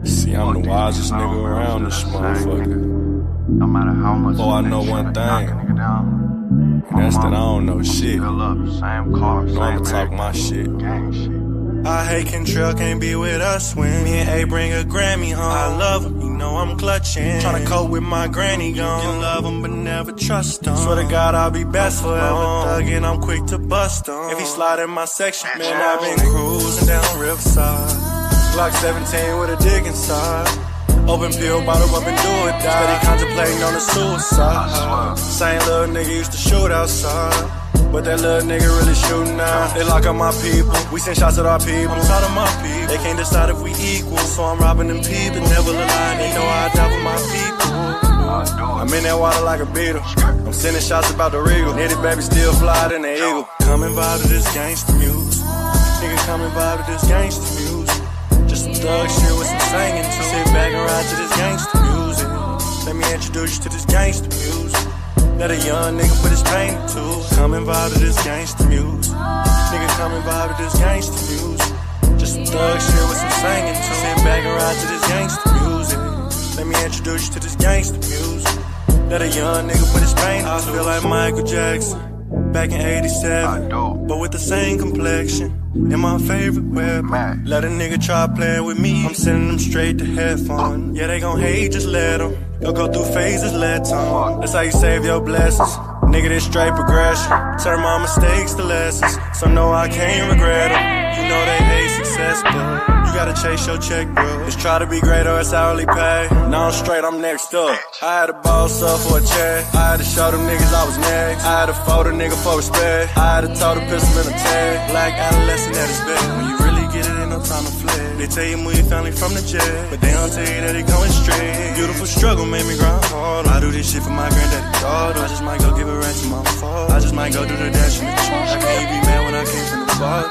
See, I'm the wisest nigga around this motherfucker. No matter how much Before I know one thing, and that's that I don't know shit. Same car, Know I'ma talk my shit. gang shit. I hate Kentrell can't be with us when me and A bring a Grammy home. I love him, you know I'm clutching. Tryna cope with my granny gone. You love him but never trust him. Swear to God I'll be best forever. Thuggin', I'm quick to bust him. If he slide in my section, man, I've been cruising down Riverside. Glock 17 with a dick inside. Open pill, bottle up and do it, die. Steady contemplating on the suicide. Same little nigga used to shoot outside, but that little nigga really shooting now. They lock up my people, we send shots at our people. I'm tired of my people, they can't decide if we equal. So I'm robbing them people, never lie, they know I die for my people. I'm in that water like a beetle, I'm sending shots about the regal. Nitty baby still fly than the eagle. Come and vibe to this gangsta music. Nigga come and vibe to this gangsta music. Just some thug shit with some singing too. Sit back and ride to this gangsta music. Let me introduce you to this gangsta music. Let a young nigga put his pain to. Come and vibe to this gangsta music. Nigga come and vibe to this gangsta music. Just some thug shit with some singing too. Sit back and ride to this gangsta music. Let me introduce you to this gangsta music. Let a young nigga put his pain to. I feel like Michael Jackson back in 87, but with the same complexion and my favorite weapon. Let a nigga try playing with me, I'm sending them straight to heaven. Yeah, they gon' hate, just let them. You'll go through phases, let them. That's how you save your blessings. Nigga, this straight progression. Turn my mistakes to lessons, so no, I can't regret them. You know they hate success, but you gotta chase your check, bro. Just try to be great or it's hourly pay. Now I'm straight, I'm next up. I had to boss up for a check. I had to show them niggas I was next. I had to fold a nigga for respect. I had to tote a pistol in a tag. Black adolescent at his best. When you really get it, ain't no time to flex. They tell you move your family from the jet, but they don't tell you that it going straight. Beautiful struggle made me grind hard. I do this shit for my granddaddy daughter. I just might go give a rat to my father. I just might go do the dash in the trunk. I can't be mad when I came from the bottom.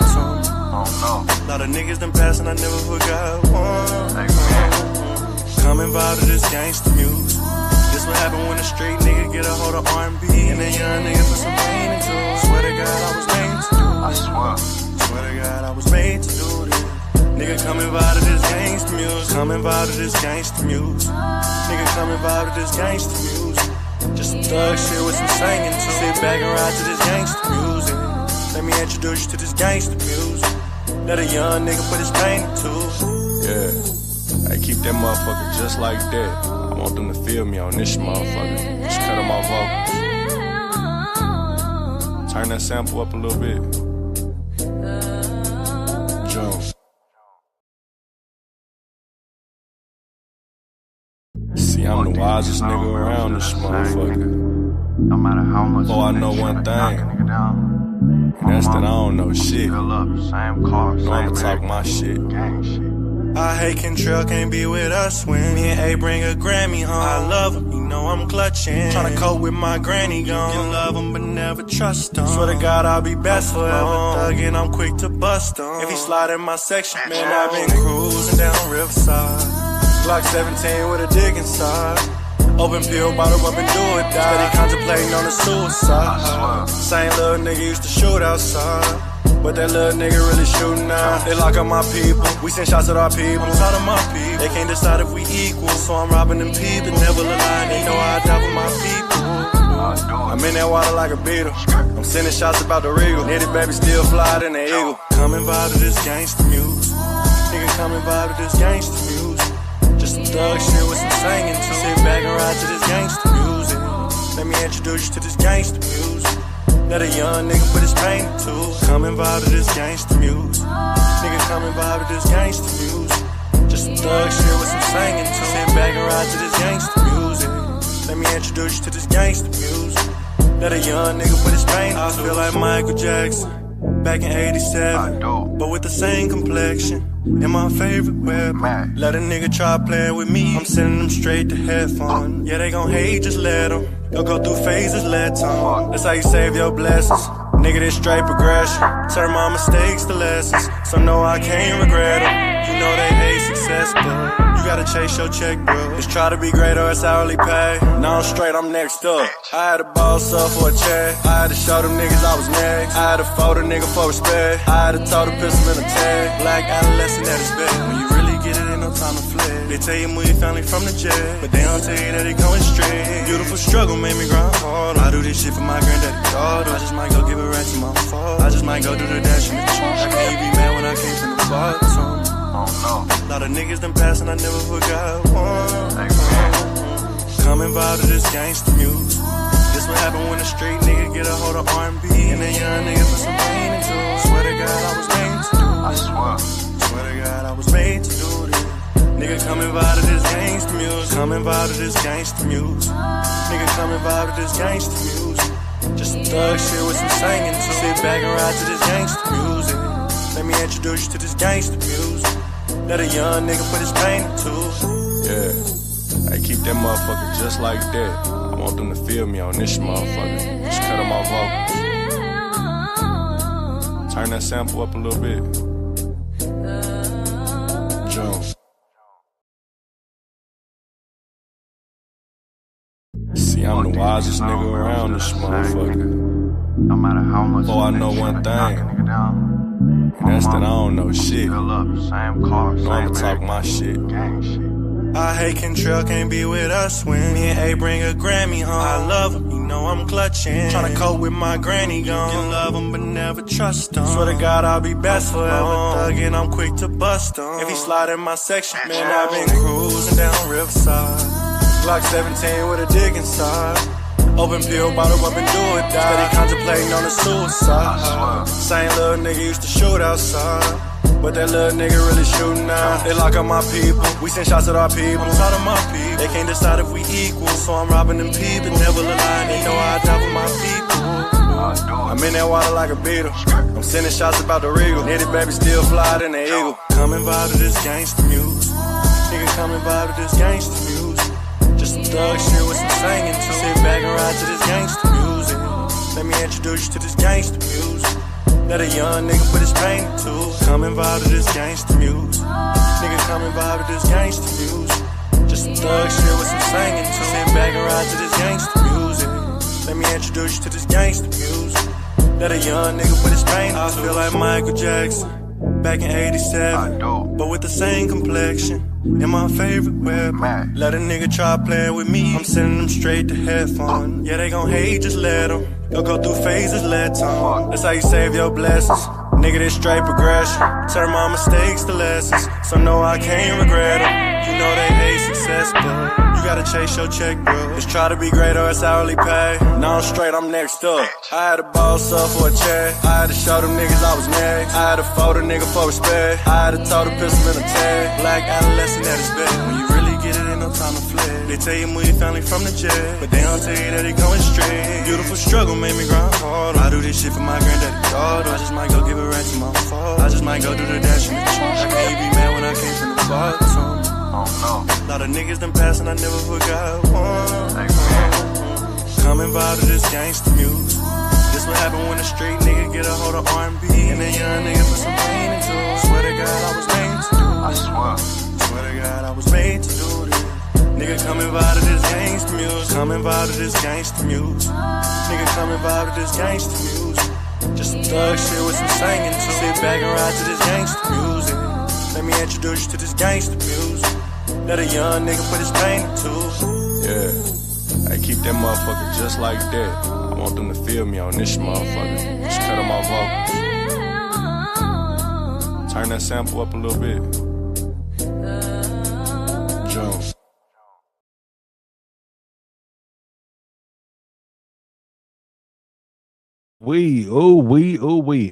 Lot of niggas done passed and I never forgot one. Come and vibe to this gangsta music. This what happen when a straight nigga get a hold of R&B and a young nigga put some pain into it. Swear to God I was made to do this. Swear to God I was made to do this. Nigga come and vibe to this gangsta music. Come and vibe to this gangsta music. Nigga come and vibe to this gangsta music. Just some thug shit with some singing too. Sit back and ride to this gangsta music. Let me introduce you to this gangsta music. Let a young nigga put his pain to. Yeah, I keep that motherfucker just like that. I want them to feel me on this motherfucker. Just cut on my vocals. Turn that sample up a little bit. Jones. See, I'm the wisest nigga around this motherfucker. No matter how much Before I know one thing, and that's that I don't know shit. Same car, Know I'ma talk my shit. gang shit. I hate Kentrell can't be with us when me and A bring a Grammy home. I love him, you know I'm clutching. Tryna cope with my granny gone. You love him but never trust him. Swear to God I'll be best forever. Thuggin', I'm quick to bust him. If he slide in my section, man, I've been cruising down Riverside. Glock 17 with a dick inside. Open pill, bottle up and do it, die. Steady contemplating on the suicide. Same little nigga used to shoot outside, but that little nigga really shooting now. They lock up my people, we send shots at our people. I'm tired of my people, they can't decide if we equal. So I'm robbing them people, never lie, they know I die for my people. I'm in that water like a beetle, I'm sending shots about the regal. Nitty baby still fly than the eagle. Come and vibe to this gangsta music. Nigga come and vibe to this gangsta music. Just some thug shit with some singing too. Sit back and ride to this gangsta music. Let me introduce you to this gangsta music. Let a young nigga put his pain to. Come and vibe to this gangsta music. Nigga come and vibe to this gangsta music. Just some thug shit with some singing too. Sit back and ride to this gangsta music. Let me introduce you to this gangsta music. Let a young nigga put his pain to. I feel like Michael Jackson back in 87, but with the same complexion and my favorite weapon. Let a nigga try playing with me, I'm sending them straight to heaven. Yeah, they gon' hate, just let them. You'll go through phases, let them. That's how you save your blessings. Nigga, this straight progression. Turn my mistakes to lessons, so no, I can't regret them. You know they hate success, but you gotta chase your check, bro. Just try to be great or it's hourly pay. Now I'm straight, I'm next up. I had to boss up for a check. I had to show them niggas I was next. I had to fold a nigga for respect. I had to tote a pistol in a tag. Black adolescent at his best. When you really get it, ain't no time to flex. They tell you move your family from the jet, but they don't tell you that it going straight. Beautiful struggle made me grind harder. I do this shit for my granddaddy daughter. I just might go give a rat to my father. I just might go do the dash in the trunk. How can you be mad when I came from the bottom? A lot of niggas done passed and I never forgot one. Come and vibe to this gangsta music. This what happen when a straight nigga get a hold of R&B and a young nigga put some pain into it. Swear to God I was made to do it. I swear. Swear to God I was made to do this. Nigga come and vibe to this gangsta music. Come and vibe to this gangsta music. Nigga come and vibe to this gangsta music. Just some thug shit with some singing to. Sit back and ride to this gangsta music. Let me introduce you to this gangsta music. Let a young nigga put his pain into. Yeah, I keep that motherfucker just like that. I want them to feel me on this motherfucker. Just cut them off vocals. Turn that sample up a little bit. Jones. See, I'm the wisest nigga around this motherfucker. No matter how much. Oh, I know one thing. And that's that I don't know shit. Fill up, same car, No, I'ma same talk my shit. gang shit. I hate Kentrell can't be with us when me and A bring a Grammy home. I love him, you know I'm clutching. Tryna cope with my granny gone. Can love him but never trust him. Swear to God I'll be best forever. Thuggin', I'm quick to bust him. If he slide in my section, man, I've been cruising down Riverside. Glock 17 with a dick inside. Open pill, bottle up and do it, die. Steady contemplating on a suicide. Same little nigga used to shoot outside, but that little nigga really shooting now. They lock up my people, we send shots at our people. I'm tired of my people, they can't decide if we equal. So I'm robbing them people, never lie, they know I die for my people. I'm in that water like a beetle, I'm sending shots about the regal. Nitty baby still fly than the eagle. Come and vibe to this gangsta music. Nigga come and vibe to this gangsta music. Just some thug shit with some singing to. Sit back and ride to this gangsta music. Let me introduce you to this gangsta music. Let a young nigga put his pain into. Come and vibe to this gangsta music. Nigga come and vibe to this gangsta music. Just some thug shit with some singing to. Sit back and ride to this gangsta music. Let me introduce you to this gangsta music. Let a young nigga put his pain into. I feel like Michael Jackson back in 87, but with the same complexion. And my favorite weapon. Let a nigga try playing with me, I'm sending them straight to headphone. Yeah, they gon' hate, just let them. They'll go through phases, let time. That's how you save your blessings. Nigga, this straight progression. Turn my mistakes to lessons, so no, I can't regret them. You know they hate success, but you gotta chase your check, bro. Just try to be great or it's hourly pay. Now I'm straight, I'm next up. I had to boss up for a check. I had to show them niggas I was next. I had to fold a nigga for respect. I had to tote a pistol in a tag. Black adolescent at his bed. When you really get it, ain't no time to flex. They tell you move your family from the jet, but they don't tell you that it going straight. Beautiful struggle made me grind harder. I do this shit for my granddaddy daughter. I just might go give a rat to my father. I just might go do the dash in the trunk. How can you be mad when I came from the bottom? A lot of niggas done passed and I never forgot one. Come and vibe to this gangsta music. This what happen when a straight nigga get a hold of R&B and a young nigga put some pain into it. Swear to God I was made to do it. I swear. Swear to God I was made to do this. Nigga come and vibe to this gangsta music. Come and vibe to this gangsta music. Nigga come and vibe to this gangsta music. Just some thug shit with some singing to. Sit back and ride to this gangsta music. Let me introduce you to this gangsta music. Let a young nigga put his pain into. Yeah, I keep that motherfucker just like that. I want them to feel me on this motherfucker. Just cut them off vocals. Turn that sample up a little bit. Jones. We.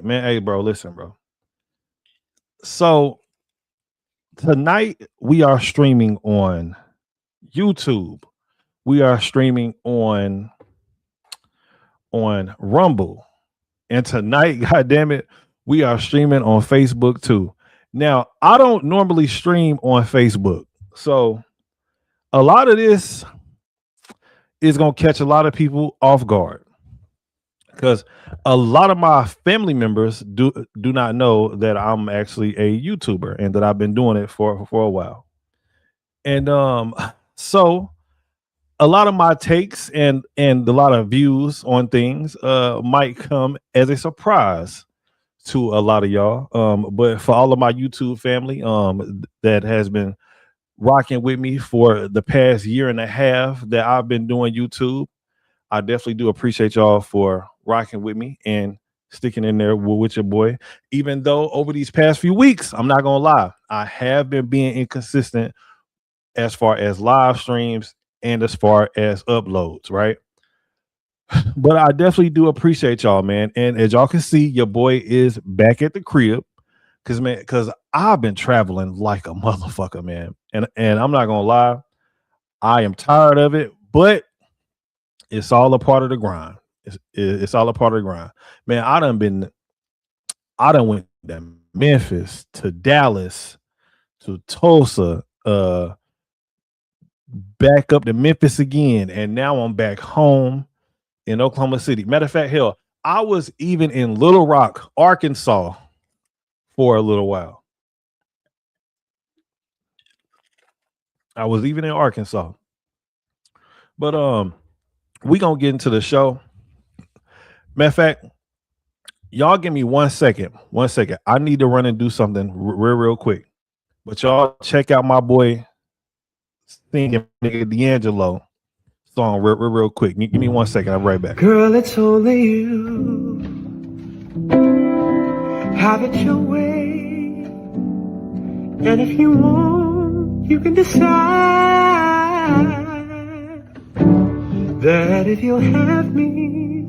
Man, hey, bro, listen, bro. So tonight we are streaming on YouTube. We are streaming on Rumble. And tonight, goddamn it, we are streaming on Facebook too. Now, I don't normally stream on Facebook. So a lot of this is going to catch a lot of people off guard. Because a lot of my family members do not know that I'm actually a YouTuber and that I've been doing it for a while. And so a lot of my takes and a lot of views on things might come as a surprise to a lot of y'all. But for all of my YouTube family that has been rocking with me for the past year and a half that I've been doing YouTube. I definitely do appreciate y'all for rocking with me and sticking in there with your boy. Even though over these past few weeks, I'm not gonna lie, I have been being inconsistent as far as live streams and as far as uploads, right? But I definitely do appreciate y'all, man. And as y'all can see, your boy is back at the crib. Cause I've been traveling like a motherfucker, man. And I'm not gonna lie, I am tired of it, but it's all a part of the grind. It's all a part of the grind. Man, I done went to Memphis, to Dallas, to Tulsa, back up to Memphis again, and now I'm back home in Oklahoma City. Matter of fact, hell, I was even in Little Rock, Arkansas for a little while. I was even in Arkansas. But we gonna get into the show. Matter of fact, y'all give me 1 second. 1 second. I need to run and do something real quick. But y'all check out my boy singing nigga D'Angelo song real quick. Give me 1 second. I'm right back. Girl, it's only you. Have it your way. And if you want, you can decide that if you'll have me,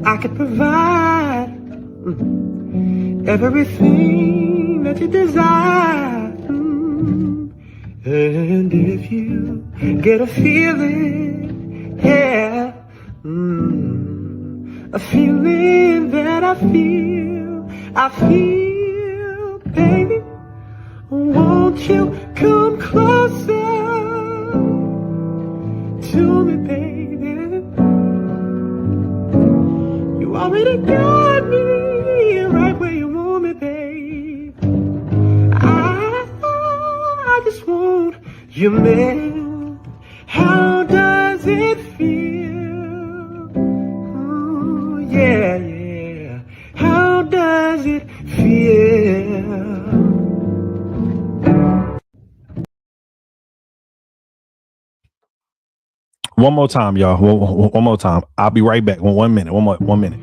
I could provide everything that you desire. And if you get a feeling, yeah, a feeling that I feel, baby, won't you come closer to me, baby? You already got me right where you want me, babe. I just want you, man. How does it feel? Oh, yeah, yeah. How does it feel? One more time, y'all. One more time. I'll be right back. 1 minute. 1 minute.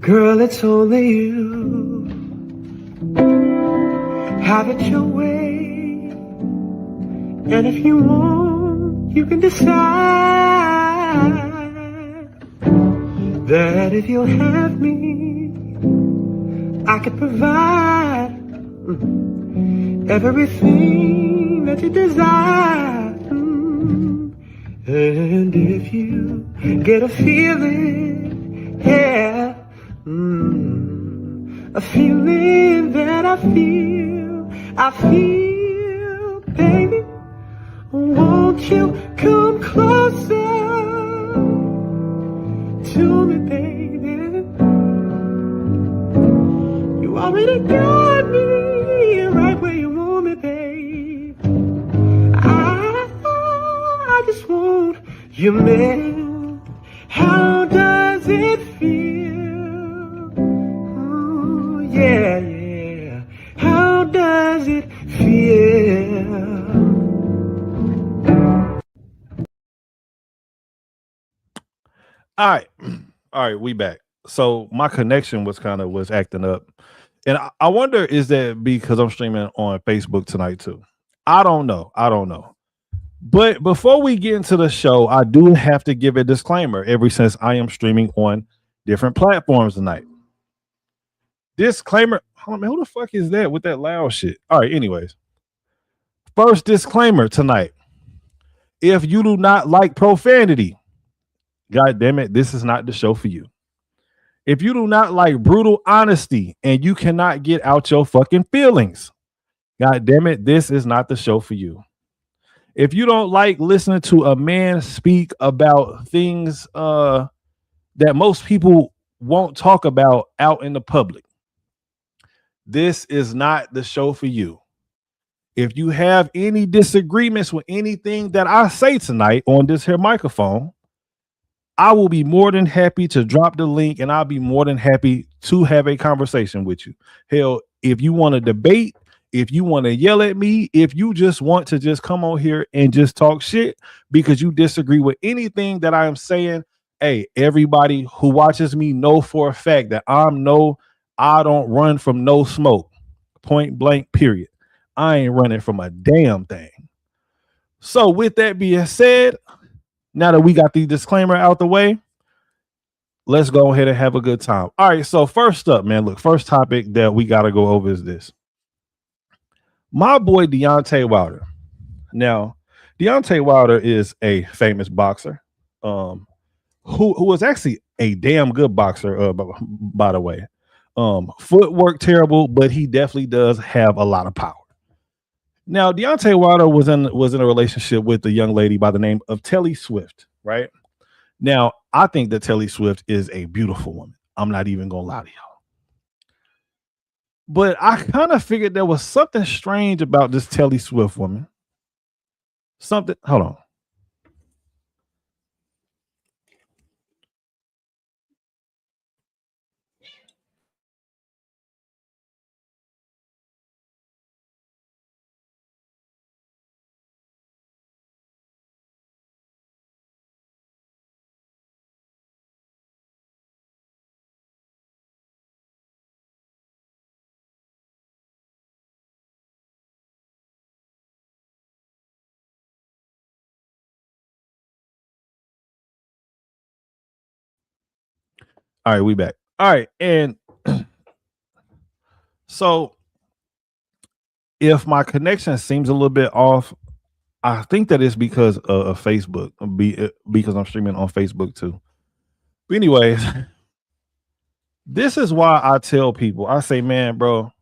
Girl, it's only you. Have it your way. And if you want, you can decide that if you'll have me, I could provide everything that you desire. And if you get a feeling, yeah, a feeling that I feel, baby, won't you come closer to me, baby? You already got me right where you want me, babe. I just want you, man. How does it feel? Oh, yeah, yeah. How does it feel? All right, we back. So my connection was acting up, and I wonder, is that because I'm streaming on Facebook tonight too? I don't know. But before we get into the show, I do have to give a disclaimer. Ever since I am streaming on different platforms tonight, disclaimer. Hold on, man, who the fuck is that with that loud shit? All right, anyways, first disclaimer tonight: if you do not like profanity, God damn it, this is not the show for you. If you do not like brutal honesty and you cannot get out your fucking feelings, God damn it, this is not the show for you. If you don't like listening to a man speak about things that most people won't talk about out in the public, this is not the show for you. If you have any disagreements with anything that I say tonight on this here microphone, I will be more than happy to drop the link, and I'll be more than happy to have a conversation with you. Hell, if you want to debate, If you want to yell at me, if you just want to just come on here and just talk shit because you disagree with anything that I am saying, hey, everybody who watches me know for a fact that I don't run from no smoke. Point blank, period. I ain't running from a damn thing. So with that being said, now that we got the disclaimer out the way, let's go ahead and have a good time. All right, so first up, man, look, first topic that we got to go over is this. My boy Deontay Wilder. Now, Deontay Wilder is a famous boxer, who was actually a damn good boxer, by the way. Footwork terrible, but he definitely does have a lot of power. Now, Deontay Wilder was in a relationship with a young lady by the name of Telly Swift, right? Now, I think that Telly Swift is a beautiful woman. I'm not even gonna lie to y'all. But I kind of figured there was something strange about this Telly Swift woman. Something, hold on. All right, we back. All right, and so if my connection seems a little bit off, I think that it's because of Facebook, because I'm streaming on Facebook too. But anyways, this is why I tell people, I say, man, bro,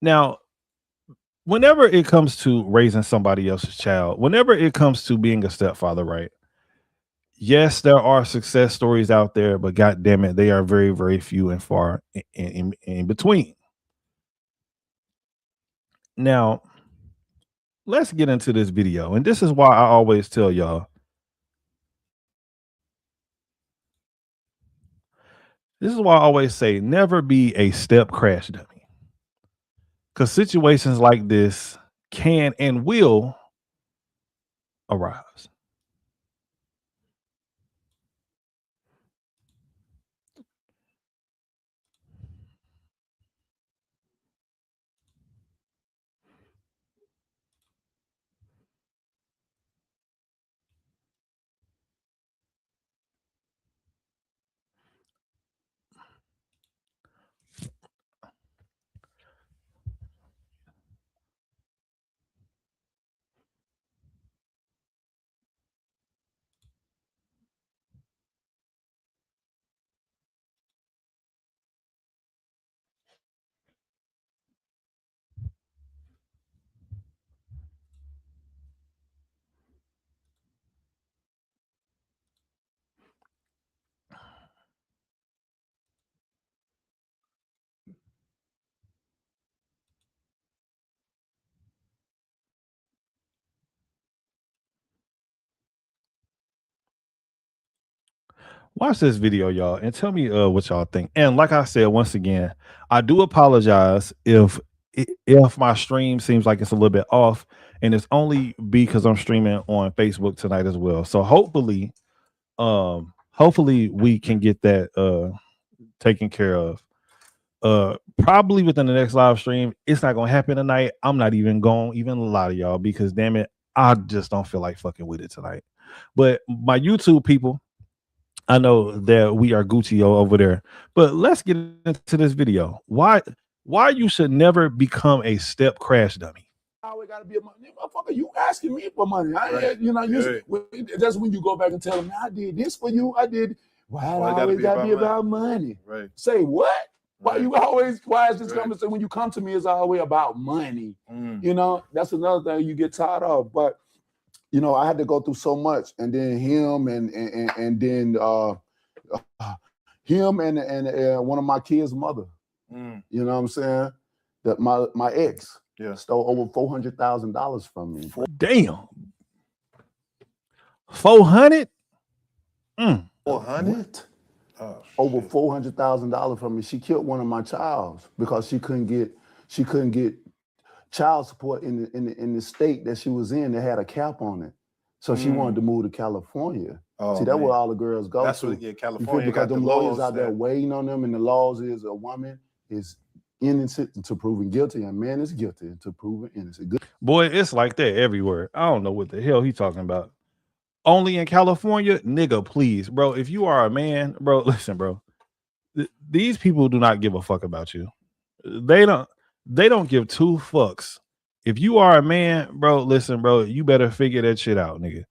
now, whenever it comes to raising somebody else's child, whenever it comes to being a stepfather, right? Yes, there are success stories out there, but god damn it, they are very, very few and far in between. Now, let's get into this video. And this is why I always tell y'all. This is why I always say never be a step crash dummy. Because situations like this can and will arise. Watch this video, y'all, and tell me what y'all think. And like I said, once again, I do apologize if my stream seems like it's a little bit off, and it's only because I'm streaming on Facebook tonight as well. So hopefully we can get that taken care of. Probably within the next live stream. It's not gonna happen tonight. I'm not even gonna lie to y'all because damn it, I just don't feel like fucking with it tonight. But my YouTube people, I know that we are Gucci over there, but let's get into this video. Why you should never become a step crash dummy. I always gotta be a money motherfucker. You asking me for money? That's when you go back and tell them, I did this for you. I did. Why always gotta be about money? Right. Say what? Why you always? Why is this conversation when you come to me? It's always about money. You know, that's another thing you get tired of. But you know, I had to go through so much, and then him, and then him and one of my kids' mother. You know what I'm saying? That my ex stole over $400,000 from me. Damn, 400. 400. Over $400,000 from me. She killed one of my childs because she couldn't get she couldn't get child support in the state that she was in that had a cap on it. So she wanted to move to California. Oh, see, that's where all the girls go. That's to. what California because got them the lawyers laws out there waiting on them, and the laws is a woman is innocent to proven guilty, and man is guilty to proven innocent. Good. Boy, it's like that everywhere. I don't know what the hell he talking about. Only in California, nigga, please, bro. If you are a man, bro, listen, bro. These people do not give a fuck about you. They don't give two fucks. If you are a man, bro, listen, bro, you better figure that shit out, nigga.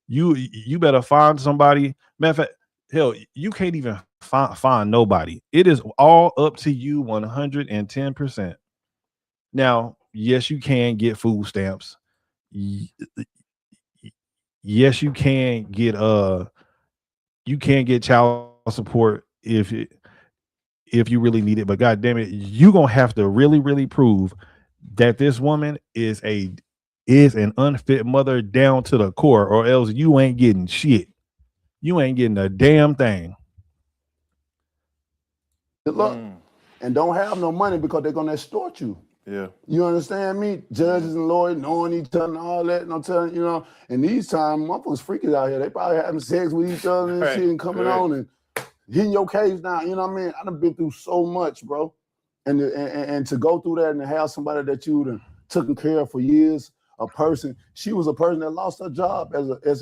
You better find somebody. Matter of fact, hell, you can't even find nobody. It is all up to you 110%. Now, yes, you can get food stamps. Yes, you can get child support if you really need it, but god damn it, you gonna have to really prove that this woman is an unfit mother down to the core, or else you ain't getting shit. You ain't getting a damn thing. Look, and don't have no money because they're gonna extort you. Yeah. You understand me? Judges and lawyers knowing each other and all that, and I'm telling you, know, and these times motherfuckers freaking out here. They probably having sex with each other and shit and coming on and hitting your case down. You know what I mean? I done been through so much, bro. And to go through that and to have somebody that you done taken care of for years, a person, she was a person that lost her job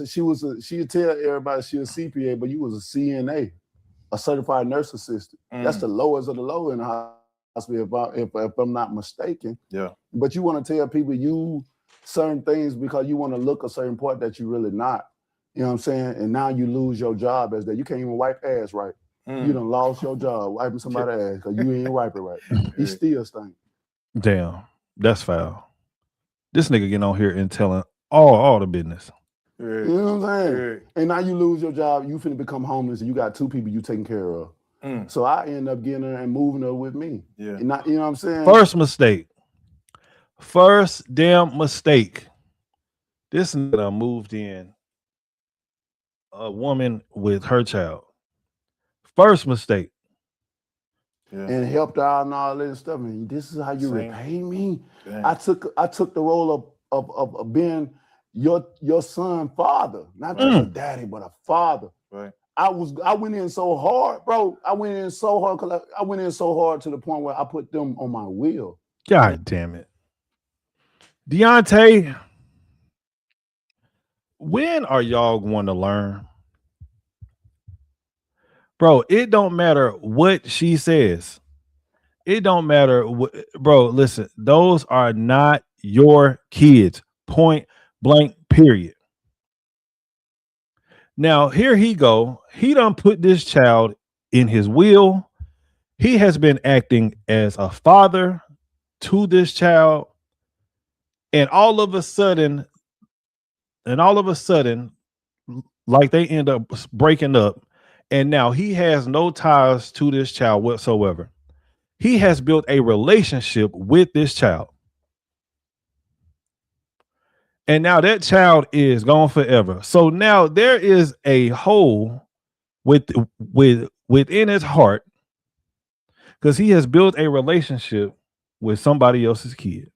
she would tell everybody she was CPA, but you was a CNA, a certified nurse assistant. That's the lowest of the low in the hospital, if I'm not mistaken. Yeah. But you want to tell people you certain things because you want to look a certain part that you really not. You know what I'm saying? And now you lose your job as that. You can't even wipe ass right. You done lost your job wiping somebody's ass because you ain't wipe it right. He still stink. Damn, that's foul. This nigga getting on here and telling all the business. You know what I'm saying? And now you lose your job, you finna become homeless, and you got two people you taking care of. So I end up getting her and moving her with me. Yeah. And not, you know what I'm saying? First damn mistake. This nigga moved in a woman with her child. First mistake. Yeah. And helped out and all that stuff. And this is how you repay me. Damn. I took the role of being your son father, not just a daddy, but a father. Right. I went in so hard, bro. I went in so hard to the point where I put them on my wheel. God damn it. Deontay, when are y'all going to learn? Bro, it don't matter what she says. It don't matter what, bro, listen, those are not your kids. Point blank, period. Now, here he go. He done put this child in his will. He has been acting as a father to this child. And all of a sudden, like they end up breaking up. And now he has no ties to this child whatsoever. He has built a relationship with this child. And now that child is gone forever. So now there is a hole within his heart because he has built a relationship with somebody else's kid.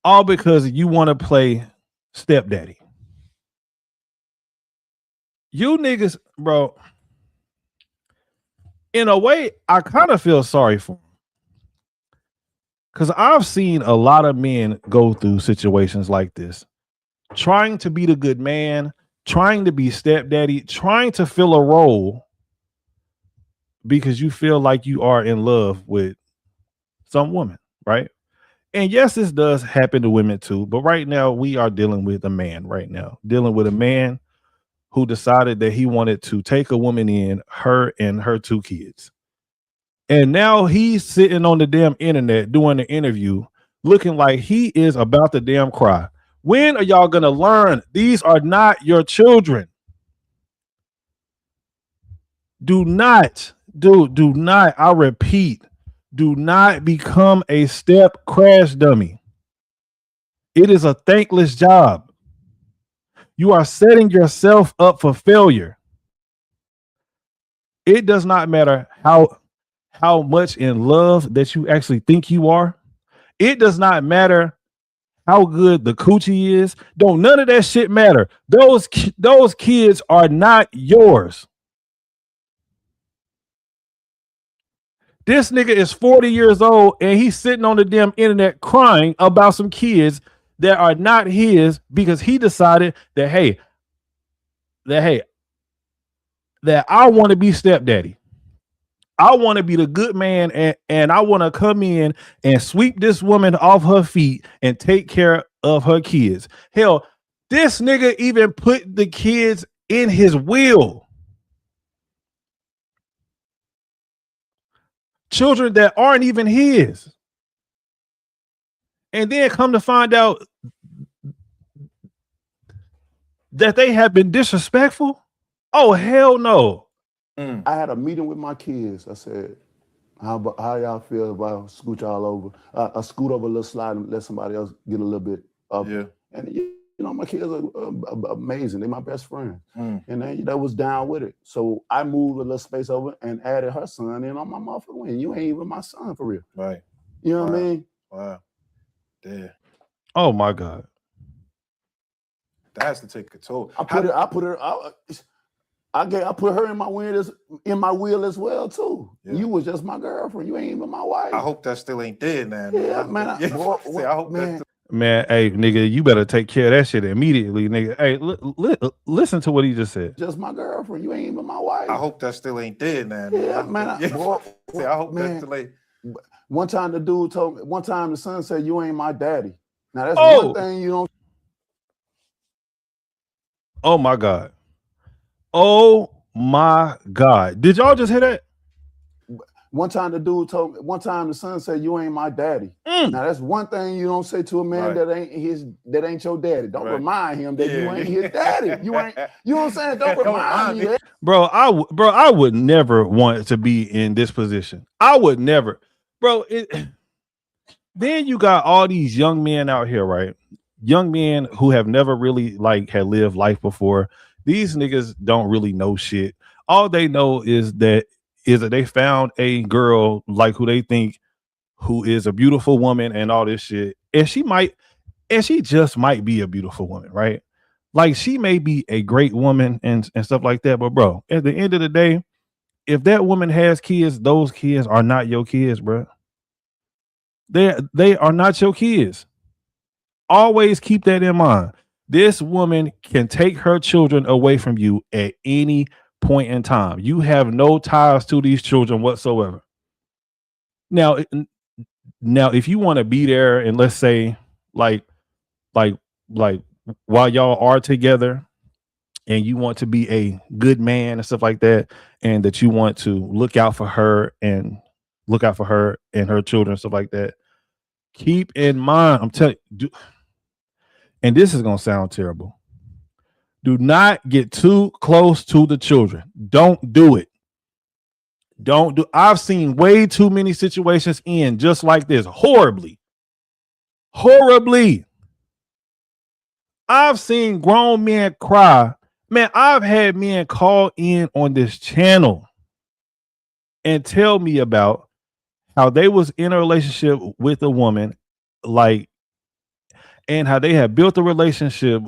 All because you want to play stepdaddy. You niggas, bro, in a way, I kind of feel sorry for him. Because I've seen a lot of men go through situations like this, trying to be the good man, trying to be stepdaddy, trying to fill a role because you feel like you are in love with some woman, right? And yes, this does happen to women too. But right now, we are dealing with a man who decided that he wanted to take a woman in, her and her two kids. And now he's sitting on the damn internet doing the interview looking like he is about to damn cry. When are y'all going to learn? These are not your children. Do not, I repeat, do not become a step crash dummy. It is a thankless job. You are setting yourself up for failure. It does not matter how much in love that you actually think you are. It does not matter how good the coochie is. Don't none of that shit matter. Those kids are not yours. This nigga is 40 years old and he's sitting on the damn internet crying about some kids that are not his because he decided that that I want to be stepdaddy. I want to be the good man and I want to come in and sweep this woman off her feet and take care of her kids. Hell, this nigga even put the kids in his will. Children that aren't even his. And then come to find out that they have been disrespectful. Oh, hell no. I had a meeting with my kids. I said, how y'all feel about scoot y'all over? I scoot over a little slide and let somebody else get a little bit up. Yeah. And you know, my kids are amazing. They're my best friends. And they was down with it. So I moved a little space over and added her son in on my motherfucking wing. You ain't even my son for real. Right. You know what I mean? Wow. Damn. Oh my God. That has to take a toll. I put her in my wheel as well too. Yeah. You was just my girlfriend. You ain't even my wife. I hope that still ain't dead now. Yeah, man. I hope man. Man, hey, nigga, you better take care of that shit immediately, nigga. Hey, listen to what he just said. Just my girlfriend. You ain't even my wife. I hope that still ain't dead now. Yeah, man. I hope that still ain't. One time the son said, "You ain't my daddy." Now that's one thing you don't. Oh my God. Oh my God. Did y'all just hear that? One time the son said, "You ain't my daddy." Now that's one thing you don't say to a man that ain't your daddy. Don't remind him that you ain't his daddy. You know what I'm saying? Don't remind me that. Bro, I would never want to be in this position. I would never. Bro, then you got all these young men out here, right? Young men who have never really had lived life before. These niggas don't really know shit. All they know is that they found a girl who they think who is a beautiful woman and all this shit. And she just might be a beautiful woman, right? Like she may be a great woman and stuff like that. But bro, at the end of the day, if that woman has kids, those kids are not your kids, bro. They are not your kids. Always keep that in mind. This woman can take her children away from you at any point in time. You have no ties to these children whatsoever. Now if you want to be there and let's say like while y'all are together and you want to be a good man and stuff like that, and that you want to look out for her and her children and stuff like that, keep in mind, I'm telling you, and this is going to sound terrible. Do not get too close to the children. Don't do it. I've seen way too many situations end just like this. Horribly. I've seen grown men cry. Man, I've had men call in on this channel and tell me about how they was in a relationship with a woman, and how they had built a relationship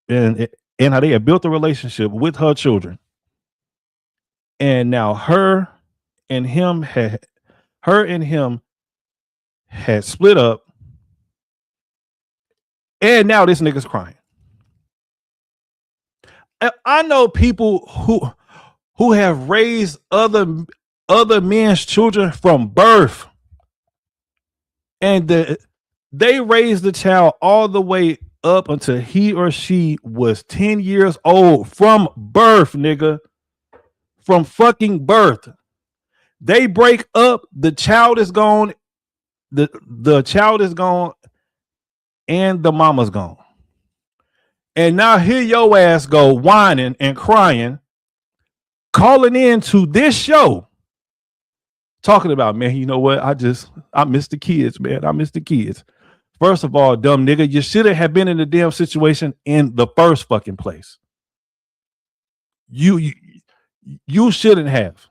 and how they had built a relationship with her children. And now her and him had split up. And now this nigga's crying. I know people who have raised other men's children from birth. And they raised the child all the way up until he or she was 10 years old from birth, nigga. From fucking birth. They break up, the child is gone, the child is gone, and the mama's gone. And now here your ass go whining and crying, calling in to this show, talking about, man, you know what? I miss the kids, man. I miss the kids. First of all, dumb nigga, you shouldn't have been in the damn situation in the first fucking place. You shouldn't have.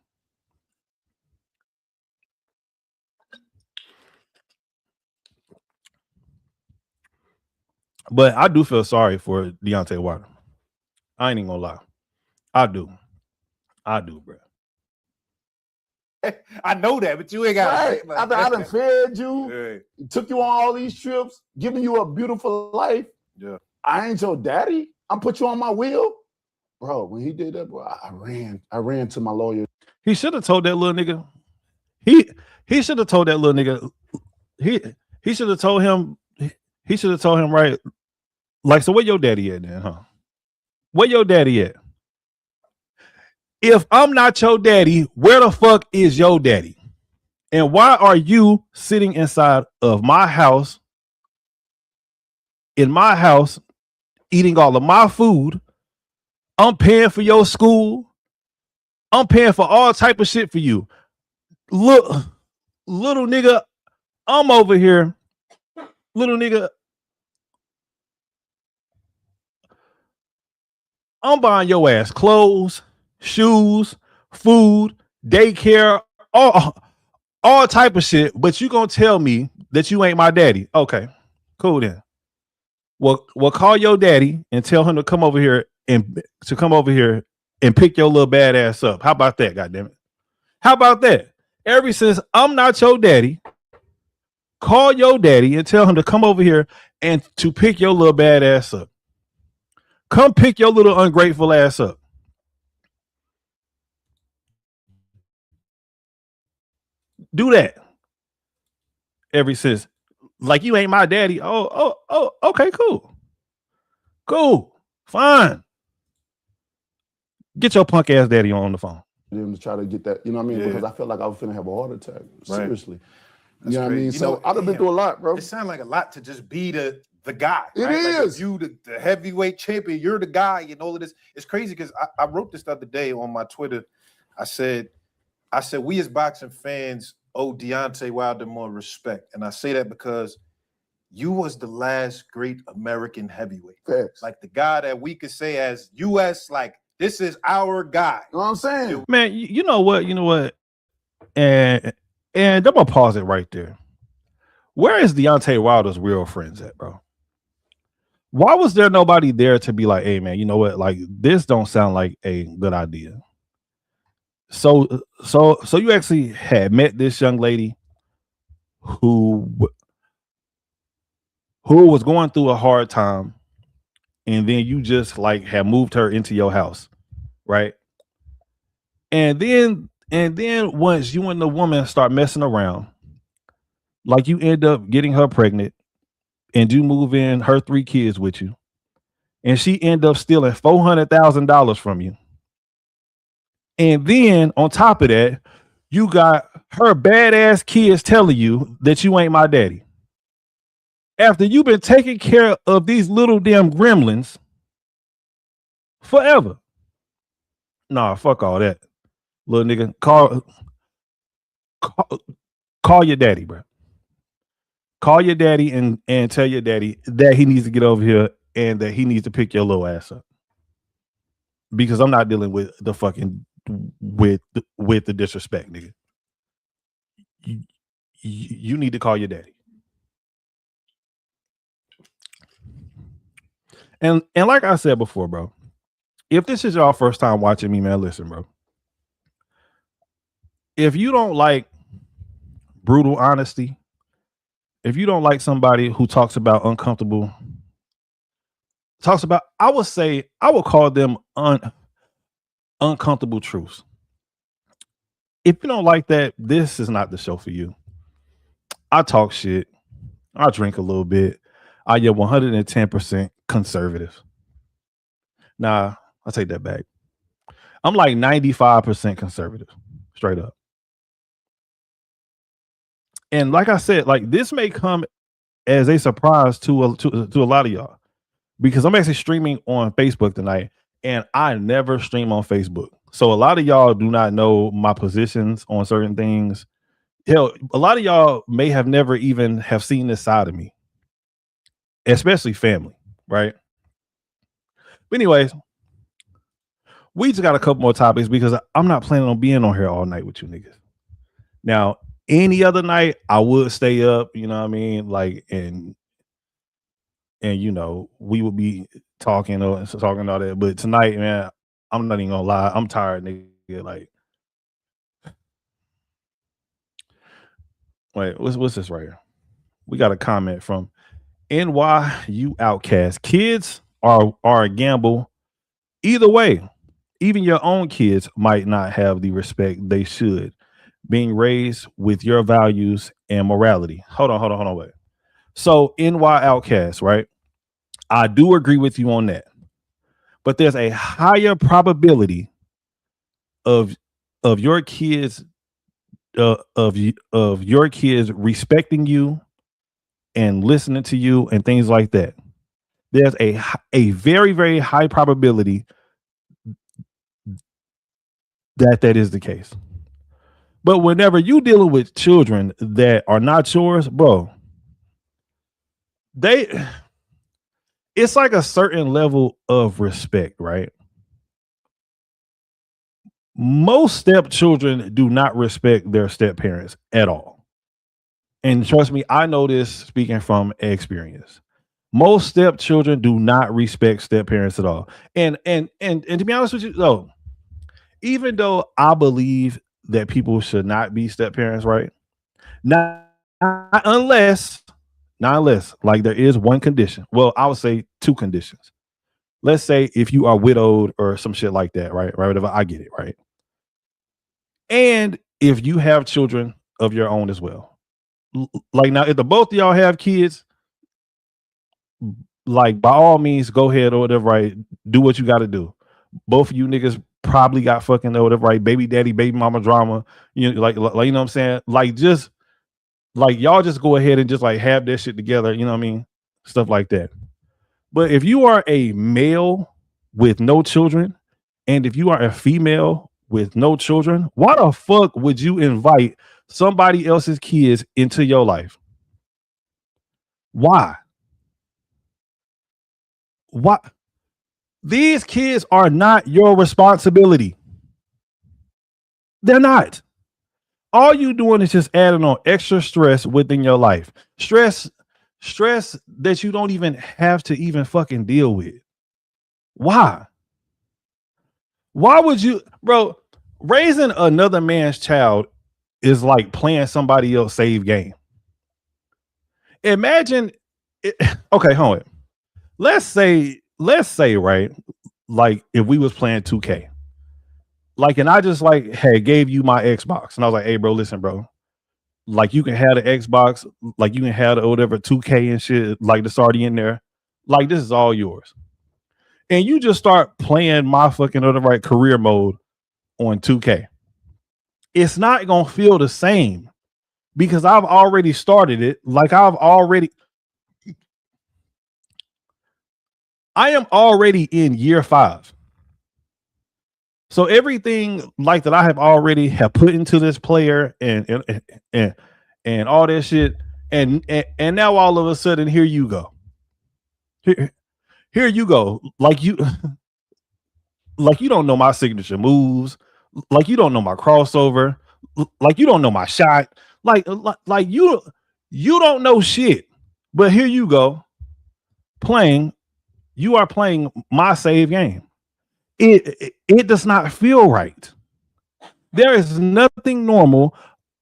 But I do feel sorry for Deontay Wilder. I ain't even gonna lie. I do, bro. I know that, but you ain't got right. After I done fed you, took you on all these trips, giving you a beautiful life. Yeah. I ain't your daddy. I'm put you on my wheel. Bro, when he did that, bro, I ran to my lawyer. He should have told that little nigga. He should have told that little nigga. He should have told him. He should have told him, right. Like, so where your daddy at then, huh? Where your daddy at? If I'm not your daddy, where the fuck is your daddy? And why are you sitting inside of my house, in my house, eating all of my food? I'm paying for your school. I'm paying for all type of shit for you. Look, little nigga, I'm over here. Little nigga, I'm buying your ass clothes, shoes, food, daycare, all type of shit, but you gonna tell me that you ain't my daddy. Okay, cool then. Well, call your daddy and tell him to come over here and pick your little badass up. How about that, goddammit? How about that? Ever since I'm not your daddy, call your daddy and tell him to come over here and to pick your little badass up. Come pick your little ungrateful ass up. Do that. Ever since, like, you ain't my daddy. Oh, okay, cool, fine. Get your punk ass daddy on the phone. Them to try to get that, you know what I mean? Yeah. Because I felt like I was finna have a heart attack. Seriously. That's you know what I mean? crazy. So I've been through a lot, bro. It sounds like a lot to just be the guy. It right? is. Like you, the heavyweight champion, you're the guy and all of this. It's crazy because I wrote this the other day on my Twitter. I said, we as boxing fans owe Deontay Wilder more respect. And I say that because you was the last great American heavyweight. Facts. Like the guy that we could say as U.S., like, this is our guy. You know what I'm saying? Man, you know what? And I'm gonna pause it right there. Where is Deontay Wilder's real friends at, bro? Why was there nobody there to be like, hey man, you know what? Like, this don't sound like a good idea. So you actually had met this young lady who was going through a hard time, and then you just like have moved her into your house, right? And then once you and the woman start messing around, like you end up getting her pregnant, and you move in her 3 kids with you, and she end up stealing $400,000 from you. And then on top of that, you got her badass kids telling you that you ain't my daddy. After you've been taking care of these little damn gremlins forever. Nah, fuck all that. Little nigga, call your daddy, bro. Call your daddy and tell your daddy that he needs to get over here and that he needs to pick your little ass up. Because I'm not dealing with the fucking with the disrespect, nigga. You need to call your daddy. And like I said before, bro, if this is your first time watching me, man, listen, bro. If you don't like brutal honesty, if you don't like somebody who talks about I would say, I would call them uncomfortable truths. If you don't like that, this is not the show for you. I talk shit. I drink a little bit. I am 110% conservative. Nah, I'll take that back. I'm like 95% conservative, straight up. And like I said, like this may come as a surprise to a lot of y'all, because I'm actually streaming on Facebook tonight, and I never stream on Facebook. So a lot of y'all do not know my positions on certain things. Hell, a lot of y'all may have never even have seen this side of me, especially family, right? But anyways, we just got a couple more topics because I'm not planning on being on here all night with you niggas. Now, any other night, I would stay up, you know what I mean? Like, and and you know, we would be talking or talking all that. But tonight, man, I'm not even gonna lie, I'm tired, nigga. Like, wait, what's this right here? We got a comment from NYU Outcast. Kids are a gamble either way. Even your own kids might not have the respect they should, being raised with your values and morality. Hold on, wait. So NY Outcast, right? I do agree with you on that. But there's a higher probability of your kids of your kids respecting you and listening to you and things like that. There's a very, very high probability that is the case. But whenever you dealing with children that are not yours, bro, it's like a certain level of respect, right? Most stepchildren do not respect their step parents at all. And trust me, I know this speaking from experience. Most stepchildren do not respect step parents at all. And to be honest with you, though, even though I believe that people should not be step parents, right? Not unless like there is one condition. Well, I would say two conditions. Let's say if you are widowed or some shit like that, right? Right, whatever. I get it, right? And if you have children of your own as well. Like now, if the both of y'all have kids, like by all means, go ahead or whatever, right? Do what you got to do. Both of you niggas probably got fucking or whatever, right? Baby daddy, baby mama drama. You know, like you know what I'm saying? Like just like y'all just go ahead and just like have that shit together, you know what I mean? Stuff like that. But if you are a male with no children, and if you are a female with no children, why the fuck would you invite somebody else's kids into your life? Why? These kids are not your responsibility. They're not. All you doing is just adding on extra stress within your life. Stress that you don't even have to even fucking deal with. Why? Why would you, bro? Raising another man's child is like playing somebody else's save game. Imagine it, okay, hold on. Let's say, right, like if we was playing 2K. Like, and I just like, hey, gave you my Xbox. And I was like, hey, bro, listen, bro. Like, you can have the Xbox, like you can have the whatever 2K and shit, like that's already in there. Like, this is all yours. And you just start playing my fucking other right career mode on 2K. It's not gonna feel the same because I've already started it. Like I am already in year 5. So everything like that I have already have put into this player and all that shit, and now all of a sudden here you go. Here you go. Like you don't know my signature moves, like you don't know my crossover, like you don't know my shot, like you don't know shit. But here you go, you are playing my save game. It does not feel right. There is nothing normal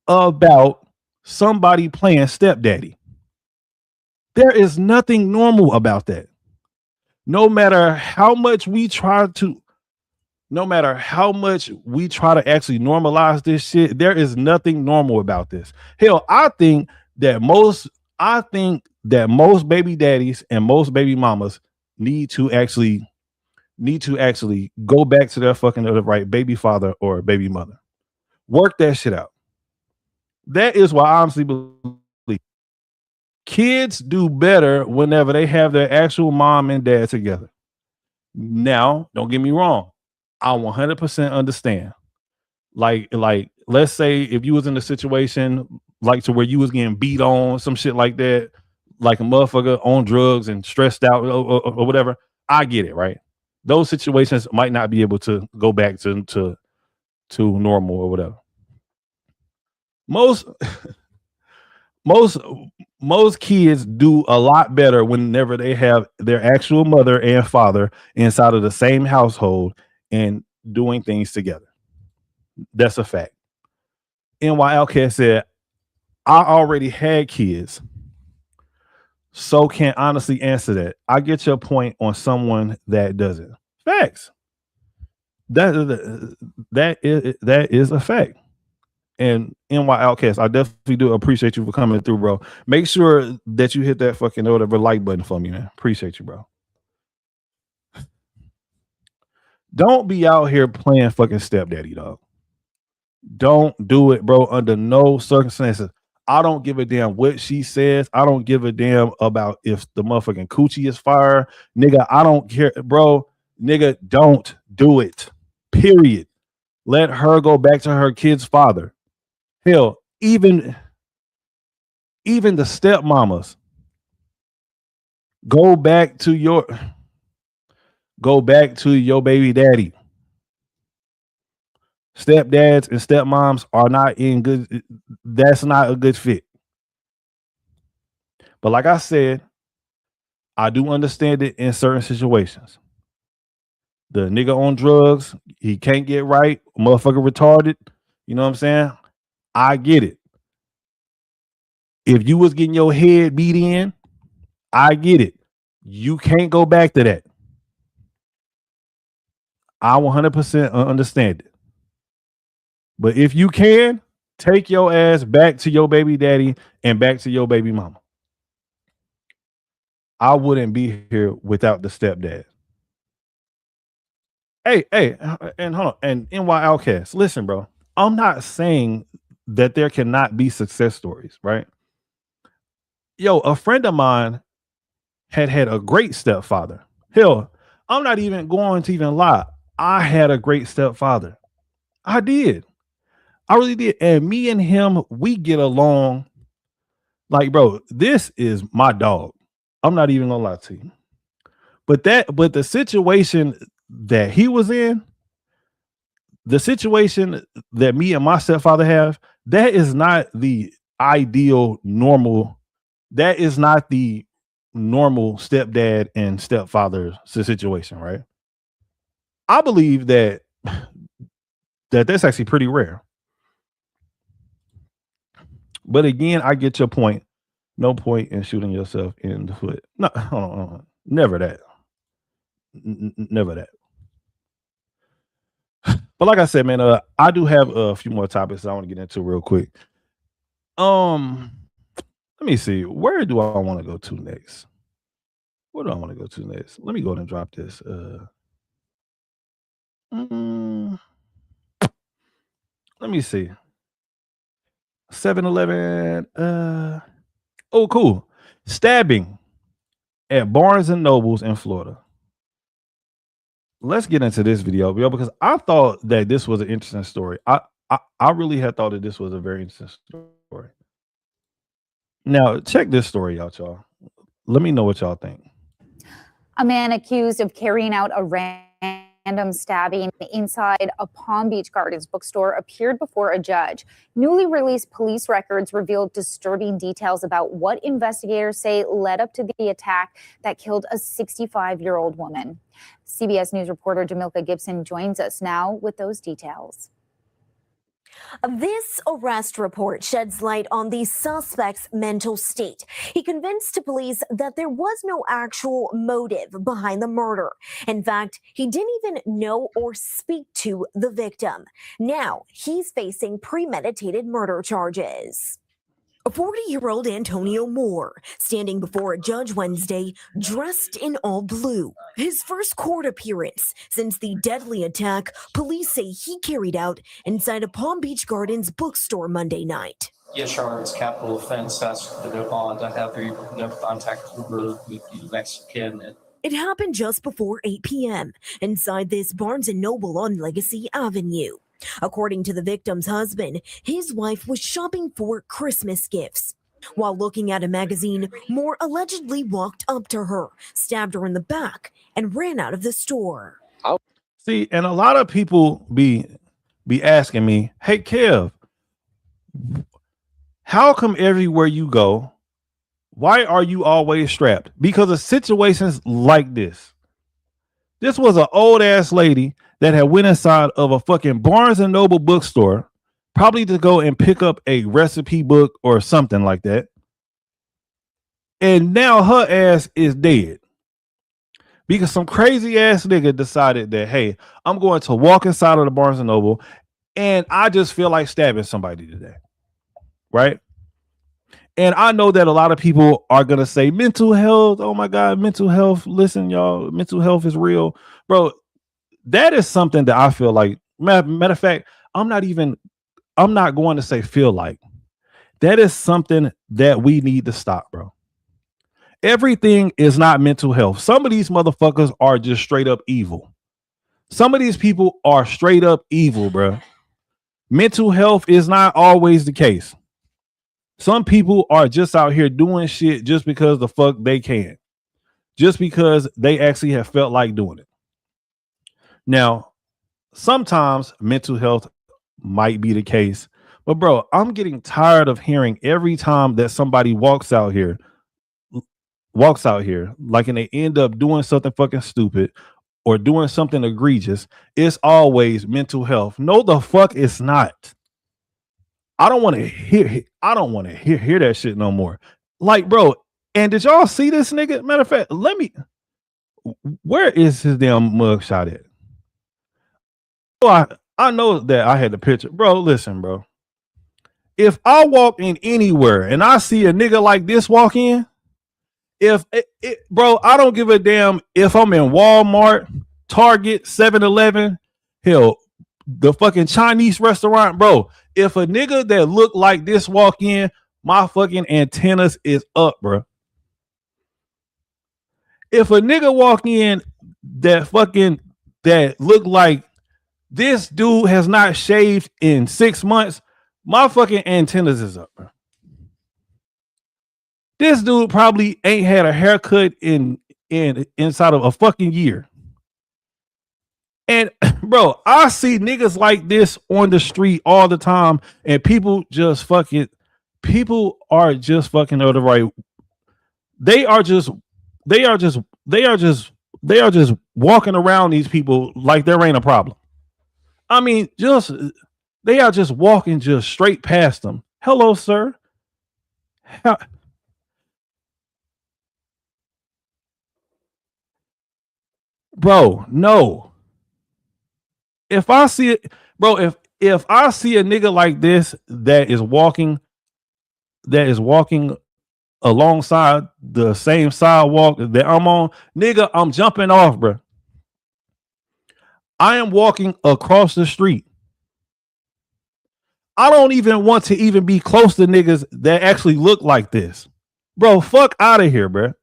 about somebody playing stepdaddy. There is nothing normal about that. No matter how much we try to actually normalize this shit, there is nothing normal about this. Hell, I think that most baby daddies and most baby mamas need to actually go back to their fucking right baby father or baby mother. Work that shit out. That is why I honestly believe kids do better whenever they have their actual mom and dad together. Now, don't get me wrong. I 100% understand. Like, let's say if you was in a situation like to where you was getting beat on, some shit like that, like a motherfucker on drugs and stressed out or whatever. I get it, right? Those situations might not be able to go back to most kids do a lot better whenever they have their actual mother and father inside of the same household and doing things together. That's a fact. NY Outcast said, I already had kids, so can't honestly answer that. I get your point on someone that doesn't. Facts. That is a fact. And NY Outcast, I definitely do appreciate you for coming through, bro. Make sure that you hit that fucking whatever like button for me, man. Appreciate you, bro. Don't be out here playing fucking stepdaddy, dog. Don't do it, bro, under no circumstances. I don't give a damn what she says. I don't give a damn about if the motherfucking coochie is fire. Nigga, I don't care, bro. Nigga, don't do it. Period. Let her go back to her kid's father. Hell, even the stepmamas. Go back to your baby daddy. Stepdads and stepmoms are not in good. That's not a good fit. But like I said, I do understand it in certain situations. The nigga on drugs, he can't get right, motherfucker retarded. You know what I'm saying? I get it. If you was getting your head beat in, I get it. You can't go back to that. I 100% understand it. But if you can, take your ass back to your baby daddy and back to your baby mama. I wouldn't be here without the stepdad. Hey, and hold on. And NY Outcast, listen, bro. I'm not saying that there cannot be success stories, right? Yo, a friend of mine had a great stepfather. Hell, I'm not even going to even lie. I had a great stepfather. I did. I really did. And me and him, we get along like, bro, this is my dog. I'm not even gonna lie to you. But the situation that he was in, the situation that me and my stepfather have, that is not the ideal normal. That is not the normal stepdad and stepfather situation, right? I believe that that's actually pretty rare. But again, I get your point. No point in shooting yourself in the foot. No, hold on. Never that. Never that. But like I said, man, I do have a few more topics I want to get into real quick. Let me see. Where do I want to go to next? Where do I want to go to next? Let me go ahead and drop this. Let me see. 7-Eleven. Oh, cool. Stabbing at Barnes and Nobles in Florida. Let's get into this video because I thought that this was an interesting story. I really had thought that this was a very interesting story. Now, check this story out, y'all. Let me know what y'all think. A man accused of carrying out a random stabbing inside a Palm Beach Gardens bookstore appeared before a judge. Newly released police records revealed disturbing details about what investigators say led up to the attack that killed a 65-year-old woman. CBS News reporter Jamilka Gibson joins us now with those details. This arrest report sheds light on the suspect's mental state. He convinced police that there was no actual motive behind the murder. In fact, he didn't even know or speak to the victim. Now he's facing premeditated murder charges. A 40-year-old Antonio Moore standing before a judge Wednesday dressed in all blue. His first court appearance since the deadly attack police say he carried out inside a Palm Beach Gardens bookstore Monday night. Yes, Your Honor, it's capital offense. That's the bond. I have no contact with the Mexican. It happened just before 8 p.m. inside this Barnes & Noble on Legacy Avenue. According to the victim's husband, his wife was shopping for Christmas gifts. While looking at a magazine, Moore allegedly walked up to her, stabbed her in the back, and ran out of the store. See, and a lot of people be asking me, hey, Kev, How come everywhere you go, why are you always strapped? Because of situations like this. This was an old ass lady that had went inside of a fucking Barnes and Noble bookstore, probably to go and pick up a recipe book or something like that. And now her ass is dead. Because some crazy ass nigga decided that, hey, I'm going to walk inside of the Barnes and Noble and I just feel like stabbing somebody today. Right? And I know that a lot of people are going to say mental health. Oh my God, mental health. Listen, y'all, mental health is real. Bro, that is something that I feel like, matter of fact, I'm not going to say feel like. That is something that we need to stop, bro. Everything is not mental health. Some of these motherfuckers are just straight up evil. Some of these people are straight up evil, bro. Mental health is not always the case. Some people are just out here doing shit just because the fuck they can. Just because they actually have felt like doing it. Now, sometimes mental health might be the case. But bro, I'm getting tired of hearing every time that somebody walks out here like, and they end up doing something fucking stupid or doing something egregious, it's always mental health. No, the fuck it's not. I don't want to hear that shit no more. Like, bro, and did y'all see this nigga? Matter of fact, where is his damn mugshot at? Oh, I know that I had the picture. Bro, listen, bro. If I walk in anywhere and I see a nigga like this walk in, bro, I don't give a damn if I'm in Walmart, Target, 7-Eleven, hell, the fucking Chinese restaurant, bro. If a nigga that look like this walk in, my fucking antennas is up, bro. If a nigga walk in that look like this dude has not shaved in 6 months, my fucking antennas is up, bro. This dude probably ain't had a haircut inside of a fucking year. And bro, I see niggas like this on the street all the time, and people are just fucking on the right. They are just walking around these people like there ain't a problem. I mean, they are just walking just straight past them. Hello, sir. Bro, no. If I see it, bro, if I see a nigga like this that is walking alongside the same sidewalk that I'm on, nigga, I'm jumping off, bro. I am walking across the street. I don't even want to even be close to niggas that actually look like this. Bro, fuck out of here, bro.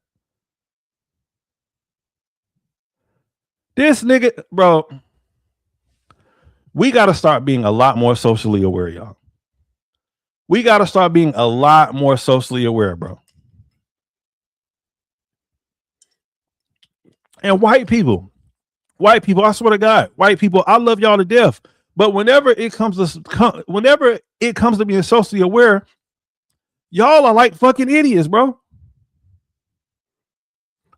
This nigga, bro, we got to start being a lot more socially aware, y'all. We got to start being a lot more socially aware, bro. And white people, I swear to God, white people, I love y'all to death. But whenever it comes to being socially aware, y'all are like fucking idiots, bro.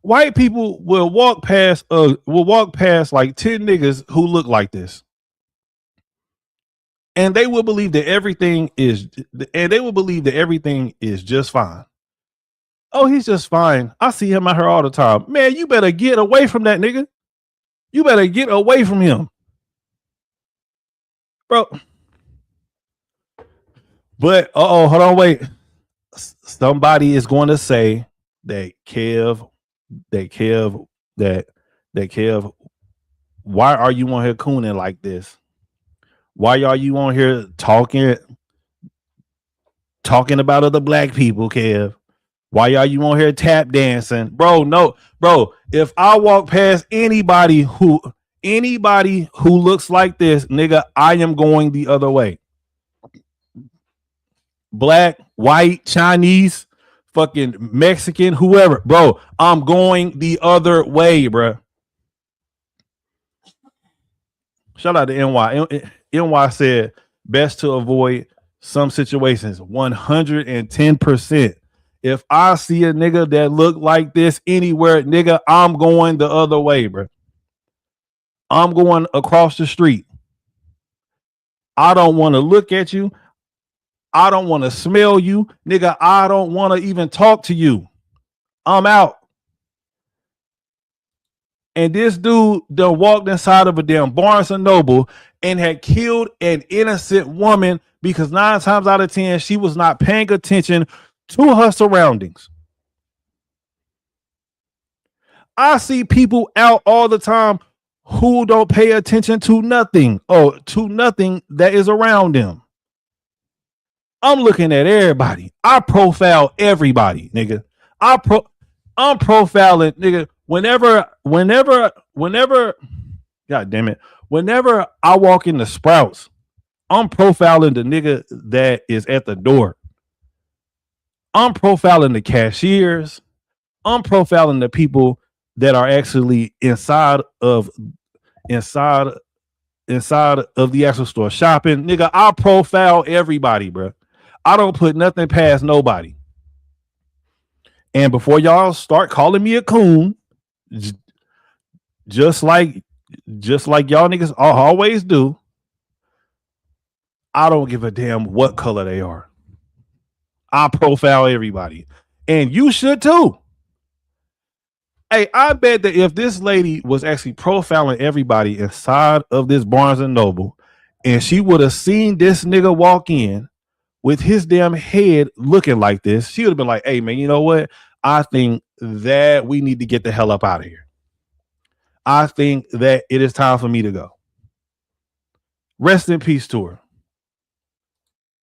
White people will walk past like 10 niggas who look like this. And they will believe that everything is just fine. Oh, he's just fine. I see him out here all the time. Man, you better get away from that nigga. You better get away from him. Bro. But hold on, wait. Somebody is going to say that Kev, why are you on here cooning like this? Why are you on here talking about other black people, Kev? Why are you on here tap dancing? Bro, no, bro. If I walk past anybody who looks like this, nigga, I am going the other way. Black, white, Chinese, fucking Mexican, whoever, bro, I'm going the other way, bro. Shout out to NY. NY said best to avoid some situations, 110%. If I see a nigga that look like this anywhere, nigga, I'm going the other way, bro. I'm going across the street. I don't want to look at you. I don't want to smell you, nigga. I don't want to even talk to you. I'm out. And this dude done walked inside of a damn Barnes and Noble and had killed an innocent woman because 9 times out of 10, she was not paying attention to her surroundings. I see people out all the time who don't pay attention to nothing to nothing that is around them. I'm looking at everybody. I profile everybody, nigga. I'm profiling, nigga. Whenever, God damn it, whenever I walk into Sprouts, I'm profiling the nigga that is at the door. I'm profiling the cashiers. I'm profiling the people that are actually inside of the actual store shopping. Nigga, I profile everybody, bro. I don't put nothing past nobody. And before y'all start calling me a coon, just like y'all niggas always do, I don't give a damn what color they are. I profile everybody. And you should too. Hey, I bet that if this lady was actually profiling everybody inside of this Barnes and Noble, and she would have seen this nigga walk in with his damn head looking like this, she would have been like, hey, man, you know what? I think that we need to get the hell up out of here. I think that it is time for me to go. Rest in peace to her.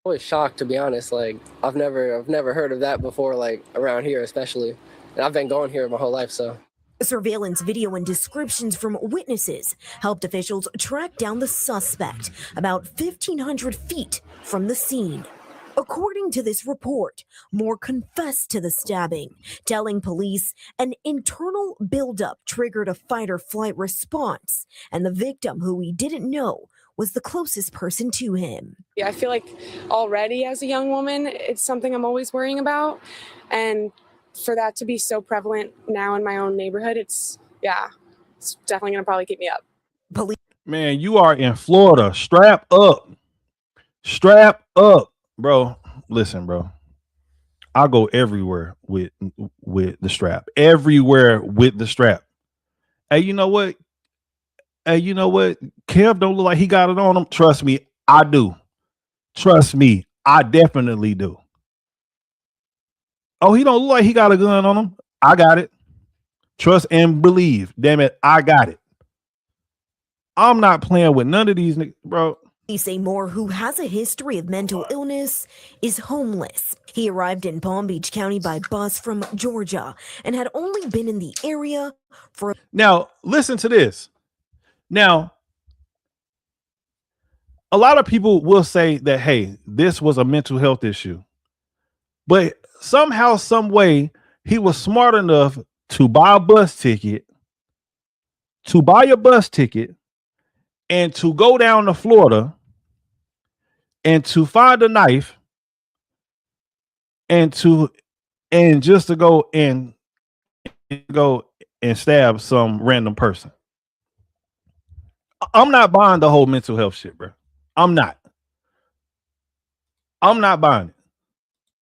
I was shocked, to be honest. Like, I've never heard of that before, like around here especially. And I've been going here my whole life, so. Surveillance video and descriptions from witnesses helped officials track down the suspect about 1,500 feet from the scene. According to this report, Moore confessed to the stabbing, telling police an internal buildup triggered a fight-or-flight response, and the victim, who he didn't know, was the closest person to him. Yeah, I feel like already as a young woman, it's something I'm always worrying about, and for that to be so prevalent now in my own neighborhood, it's definitely gonna probably keep me up. Man, you are in Florida. Strap up. Strap up, bro. Listen, bro. I go everywhere with the strap. Everywhere with the strap. Hey, you know what? Kev don't look like he got it on him. Trust me, I do. Trust me, I definitely do. Oh, he don't look like he got a gun on him. I got it. Trust and believe. Damn it, I got it. I'm not playing with none of these niggas, bro. Police say Moore, who has a history of mental illness, is homeless. He arrived in Palm Beach County by bus from Georgia and had only been in the area for... Now, listen to this. Now, a lot of people will say that, hey, this was a mental health issue. But somehow, some way, he was smart enough to buy a bus ticket, and to go down to Florida and to find a knife and just to go and stab some random person. I'm not buying the whole mental health shit, bro. I'm not buying it.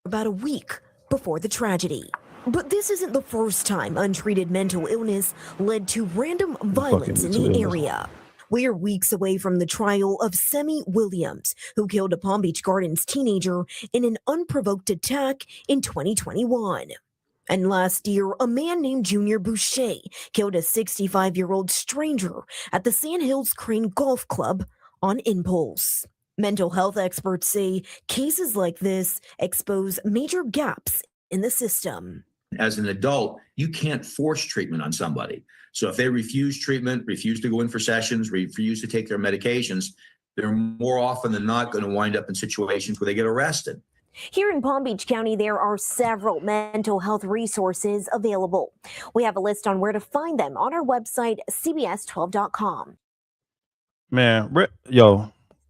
About a week before the tragedy. But this isn't the first time untreated mental illness led to random violence in the area. We are weeks away from the trial of Semi Williams, who killed a Palm Beach Gardens teenager in an unprovoked attack in 2021. And last year, a man named Junior Boucher killed a 65-year-old stranger at the Sand Hills Crane Golf Club on impulse. Mental health experts say cases like this expose major gaps in the system. As an adult, you can't force treatment on somebody. So if they refuse treatment, refuse to go in for sessions, refuse to take their medications, they're more often than not going to wind up in situations where they get arrested. Here in Palm Beach County, there are several mental health resources available. We have a list on where to find them on our website, cbs12.com. Man,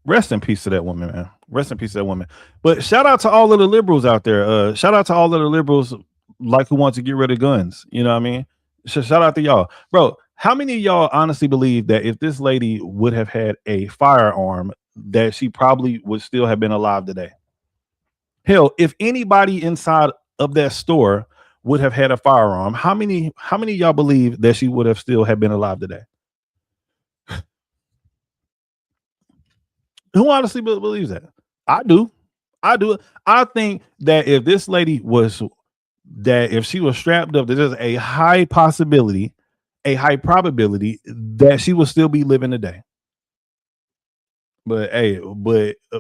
rest in peace to that woman, man. Rest in peace to that woman. But shout out to all of the liberals out there. Shout out to all of the liberals like who want to get rid of guns. You know what I mean? Shout out to y'all. Bro, how many of y'all honestly believe that if this lady would have had a firearm, that she probably would still have been alive today? Hell, if anybody inside of that store would have had a firearm, how many of y'all believe that she would have still have been alive today? Who honestly believes that? I do. I think that if this lady was, that if she was strapped up, there's a high possibility, a high probability that she would still be living today. But hey,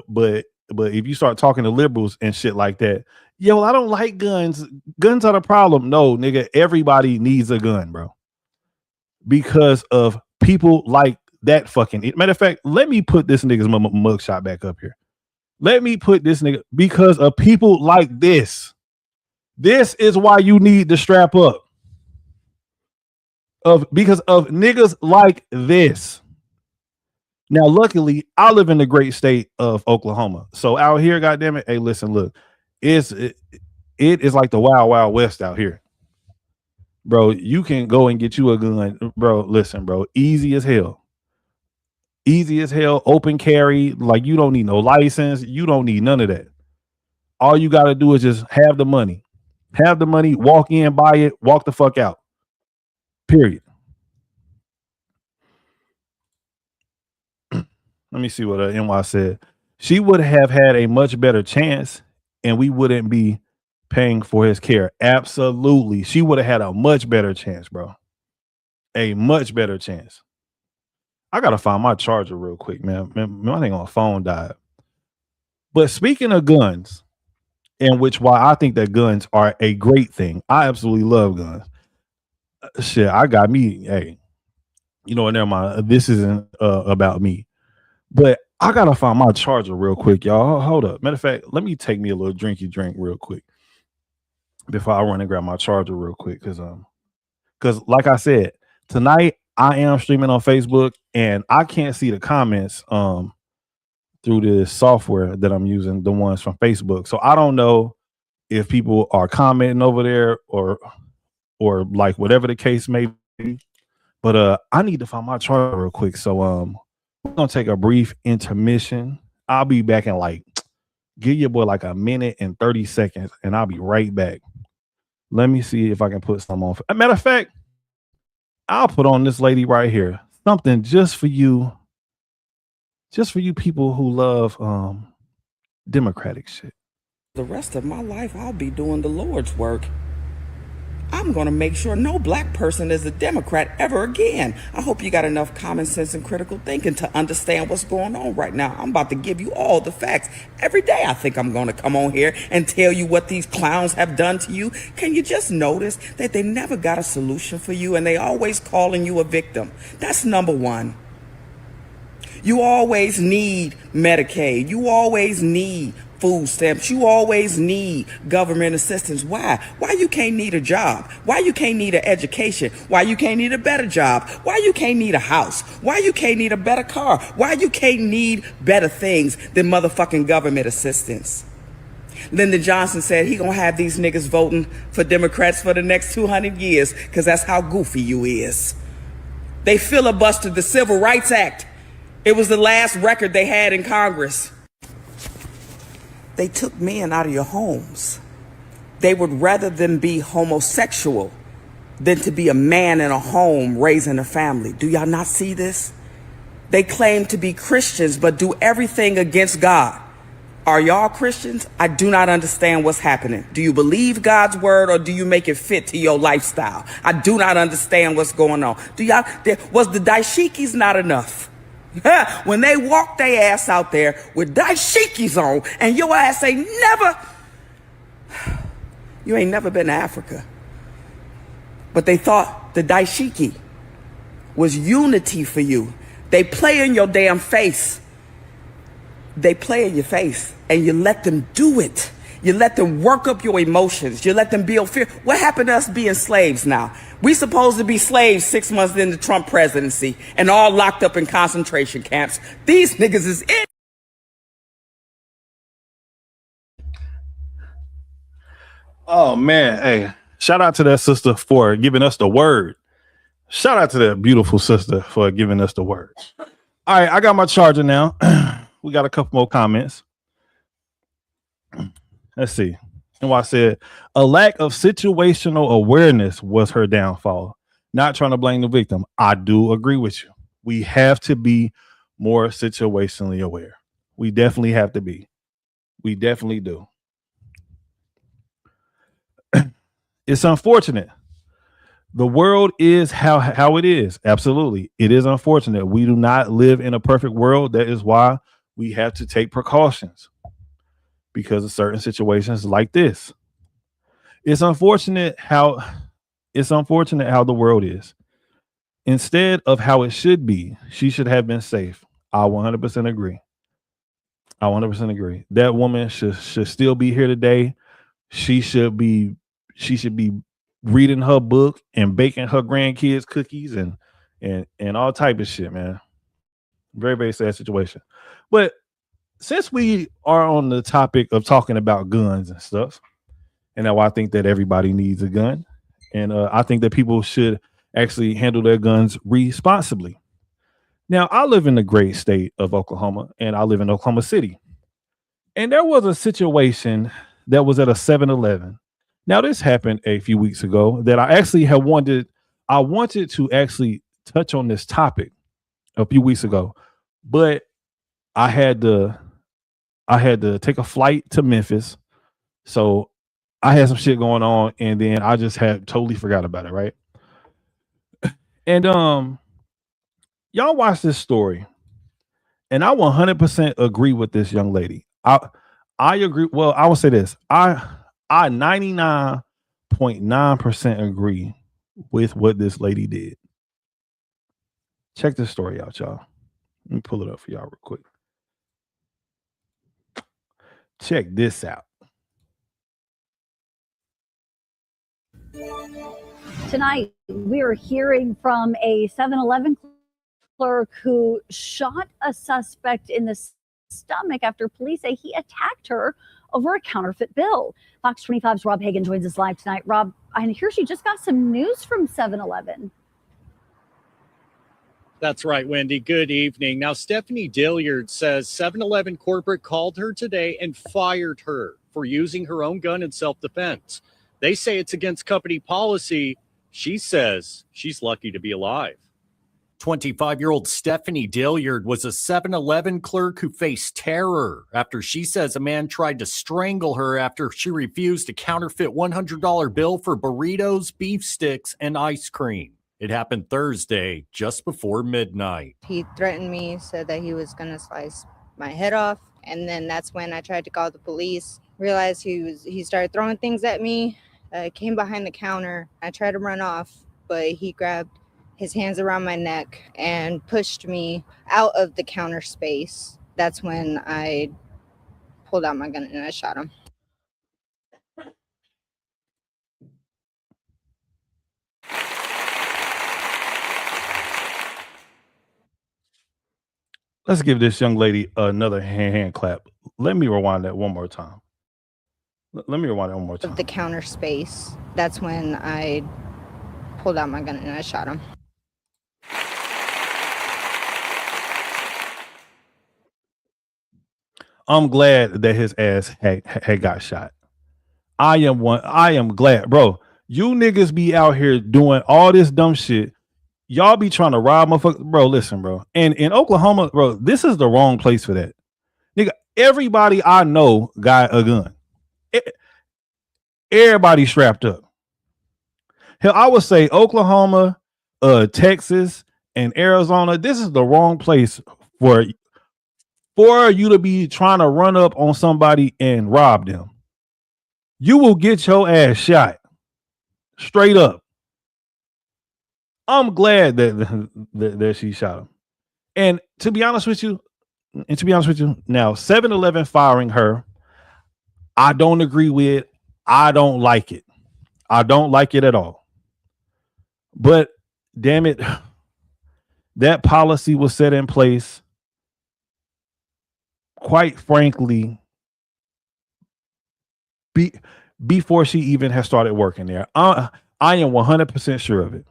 but if you start talking to liberals and shit like that, yo, I don't like guns. Guns are the problem. No, nigga, everybody needs a gun, bro. Because of people like that fucking. Matter of fact, let me put this nigga's mugshot back up here. Let me put this nigga, because of people like this. This is why you need to strap up. Because of niggas like this. Now, luckily, I live in the great state of Oklahoma. So out here, goddamn it, hey, listen, look, it is like the Wild Wild West out here. Bro, you can go and get you a gun. Bro, listen, bro, easy as hell. Easy as hell, open carry. Like, you don't need no license. You don't need none of that. All you got to do is just have the money. Have the money, walk in, buy it, walk the fuck out. Period. Let me see what NY said. She would have had a much better chance and we wouldn't be paying for his care. Absolutely. She would have had a much better chance, bro. A much better chance. I got to find my charger real quick, man. My thing on my phone died. But speaking of guns, and which why I think that guns are a great thing. I absolutely love guns. Shit, I got me. Hey, you know what? Never mind. This isn't about me. But I gotta find my charger real quick, y'all. Hold up. Matter of fact, let me take me a little drinky drink real quick before I run and grab my charger real quick. Because like I said, tonight I am streaming on Facebook and I can't see the comments through this software that I'm using, the ones from Facebook. So I don't know if people are commenting over there or like whatever the case may be. But I need to find my charger real quick. So we're gonna take a brief intermission. I'll be back in like, give your boy like a minute and 30 seconds, and I'll be right back. Let me see if I can put some on. Matter of fact, I'll put on this lady right here. Something just for you people who love democratic shit. The rest of my life, I'll be doing the Lord's work. I'm going to make sure no black person is a Democrat ever again. I hope you got enough common sense and critical thinking to understand what's going on right now. I'm about to give you all the facts. Every day I think I'm going to come on here and tell you what these clowns have done to you. Can you just notice that they never got a solution for you and they always calling you a victim? That's number one. You always need Medicaid. You always need food stamps. You always need government assistance. Why? Why you can't need a job? Why you can't need an education? Why you can't need a better job? Why you can't need a house? Why you can't need a better car? Why you can't need better things than motherfucking government assistance? Lyndon Johnson said he gonna have these niggas voting for Democrats for the next 200 years because that's how goofy you is. They filibustered the Civil Rights Act. It was the last record they had in Congress. They took men out of your homes. They would rather them be homosexual than to be a man in a home raising a family. Do y'all not see this? They claim to be Christians, but do everything against God. Are y'all Christians? I do not understand what's happening. Do you believe God's word or do you make it fit to your lifestyle? I do not understand what's going on. Was the dashikis not enough? When they walk their ass out there with dashikis on and your ass ain't never been to Africa. But they thought the dashiki was unity for you. They play in your damn face. They play in your face and you let them do it. You let them work up your emotions. You let them build fear. What happened to us being slaves now? We supposed to be slaves 6 months into the Trump presidency and all locked up in concentration camps. These niggas is it. Oh man, hey, shout out to that sister for giving us the word. Shout out to that beautiful sister for giving us the word. All right, I got my charger now. We got a couple more comments. Let's see. And I said a lack of situational awareness was her downfall. Not trying to blame the victim. I do agree with you. We have to be more situationally aware. We definitely have to be. We definitely do. It's unfortunate. The world is how it is. Absolutely. It is unfortunate. We do not live in a perfect world. That is why we have to take precautions because of certain situations like this. It's unfortunate how the world is. Instead of how it should be, she should have been safe. I 100% agree. I 100% agree. That woman should still be here today. She should be reading her book and baking her grandkids cookies and all type of shit, man. Very, very sad situation. But since we are on the topic of talking about guns and stuff, and now I think that everybody needs a gun, and I think that people should actually handle their guns responsibly. Now, I live in the great state of Oklahoma, and I live in Oklahoma City. And there was a situation that was at a 7-Eleven. Now, this happened a few weeks ago that I actually I wanted to actually touch on this topic a few weeks ago, but I had to take a flight to Memphis. So I had some shit going on, and then I just had totally forgot about it, right? And y'all watch this story, and I 100% agree with this young lady. I agree. Well, I will say this. I 99.9% agree with what this lady did. Check this story out, y'all. Let me pull it up for y'all real quick. Check this out. Tonight, we are hearing from a 7-Eleven clerk who shot a suspect in the stomach after police say he attacked her over a counterfeit bill. Fox 25's Rob Hagan joins us live tonight. Rob, I hear she just got some news from 7-Eleven. That's right, Wendy. Good evening. Now, Stephanie Dilliard says 7-Eleven corporate called her today and fired her for using her own gun in self-defense. They say it's against company policy. She says she's lucky to be alive. 25-year-old Stephanie Dilliard was a 7-Eleven clerk who faced terror after she says a man tried to strangle her after she refused a counterfeit $100 bill for burritos, beef sticks, and ice cream. It happened Thursday, just before midnight. He threatened me, said that he was going to slice my head off. And then that's when I tried to call the police. Realized he started throwing things at me. Came behind the counter. I tried to run off, but he grabbed his hands around my neck and pushed me out of the counter space. That's when I pulled out my gun and I shot him. Let's give this young lady another hand clap. Let me rewind that one more time. Let me rewind that one more time. The counter space. That's when I pulled out my gun and I shot him. I'm glad that his ass had got shot. I am glad, bro. You niggas be out here doing all this dumb shit. Y'all be trying to rob motherfuckers. Bro, listen, bro. And in Oklahoma, bro, this is the wrong place for that. Nigga, everybody I know got a gun. Everybody strapped up. Hell, I would say Oklahoma, Texas, and Arizona. This is the wrong place for you to be trying to run up on somebody and rob them. You will get your ass shot. Straight up. I'm glad that she shot him. And to be honest with you, now 7-Eleven firing her, I don't agree with. I don't like it. I don't like it at all. But damn it, that policy was set in place, quite frankly, before she even has started working there. I am 100% sure of it.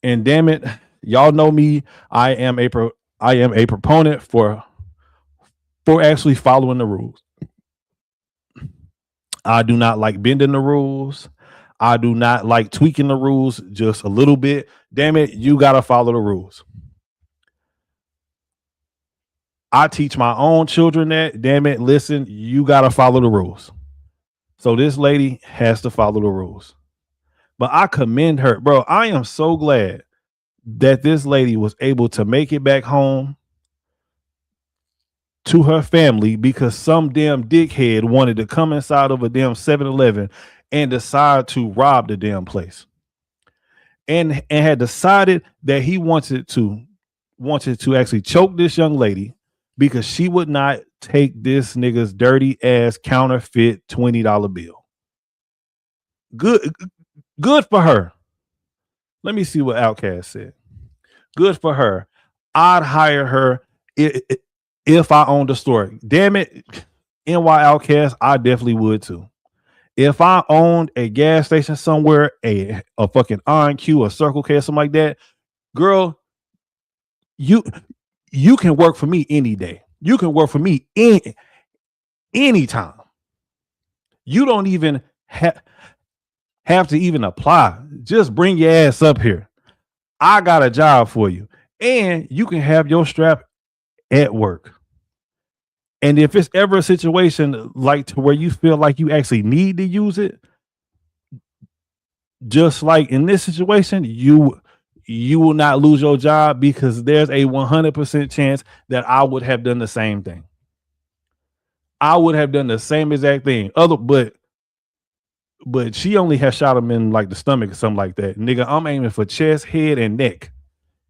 And damn it, y'all know me. I am a proponent for actually following the rules. I do not like bending the rules. I do not like tweaking the rules just a little bit. Damn it, you got to follow the rules. I teach my own children that. Damn it, listen, you got to follow the rules. So this lady has to follow the rules. But I commend her, bro. I am so glad that this lady was able to make it back home to her family because some damn dickhead wanted to come inside of a damn 7-Eleven and decide to rob the damn place. And had decided that he wanted to actually choke this young lady because she would not take this nigga's dirty ass counterfeit $20 bill. Good for her. Let me see what Outkast said. Good for her. I'd hire her if I owned a store. Damn it, NY Outkast, I definitely would too. If I owned a gas station somewhere, a fucking R&Q or Circle K or something like that, girl, you can work for me any day. You can work for me anytime. You don't even have to even apply. Just bring your ass up here. I got a job for you. And you can have your strap at work. And if it's ever a situation like to where you feel like you actually need to use it, just like in this situation, you will not lose your job because there's a 100% chance that I would have done the same thing. I would have done the same exact thing. But she only has shot him in like the stomach or something like that. Nigga, I'm aiming for chest, head, and neck.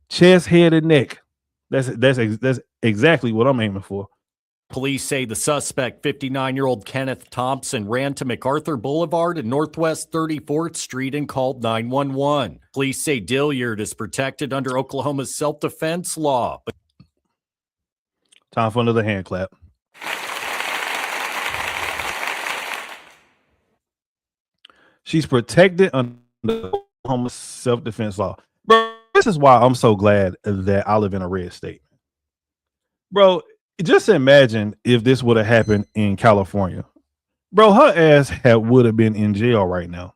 Chest, head, and neck. That's exactly what I'm aiming for. Police say the suspect, 59-year-old Kenneth Thompson, ran to MacArthur Boulevard and Northwest 34th Street and called 911. Police say Dilliard is protected under Oklahoma's self-defense law. Time for another hand clap. She's protected under Oklahoma's self-defense law. Bro, this is why I'm so glad that I live in a red state. Bro, just imagine if this would have happened in California. Bro, her ass would have been in jail right now.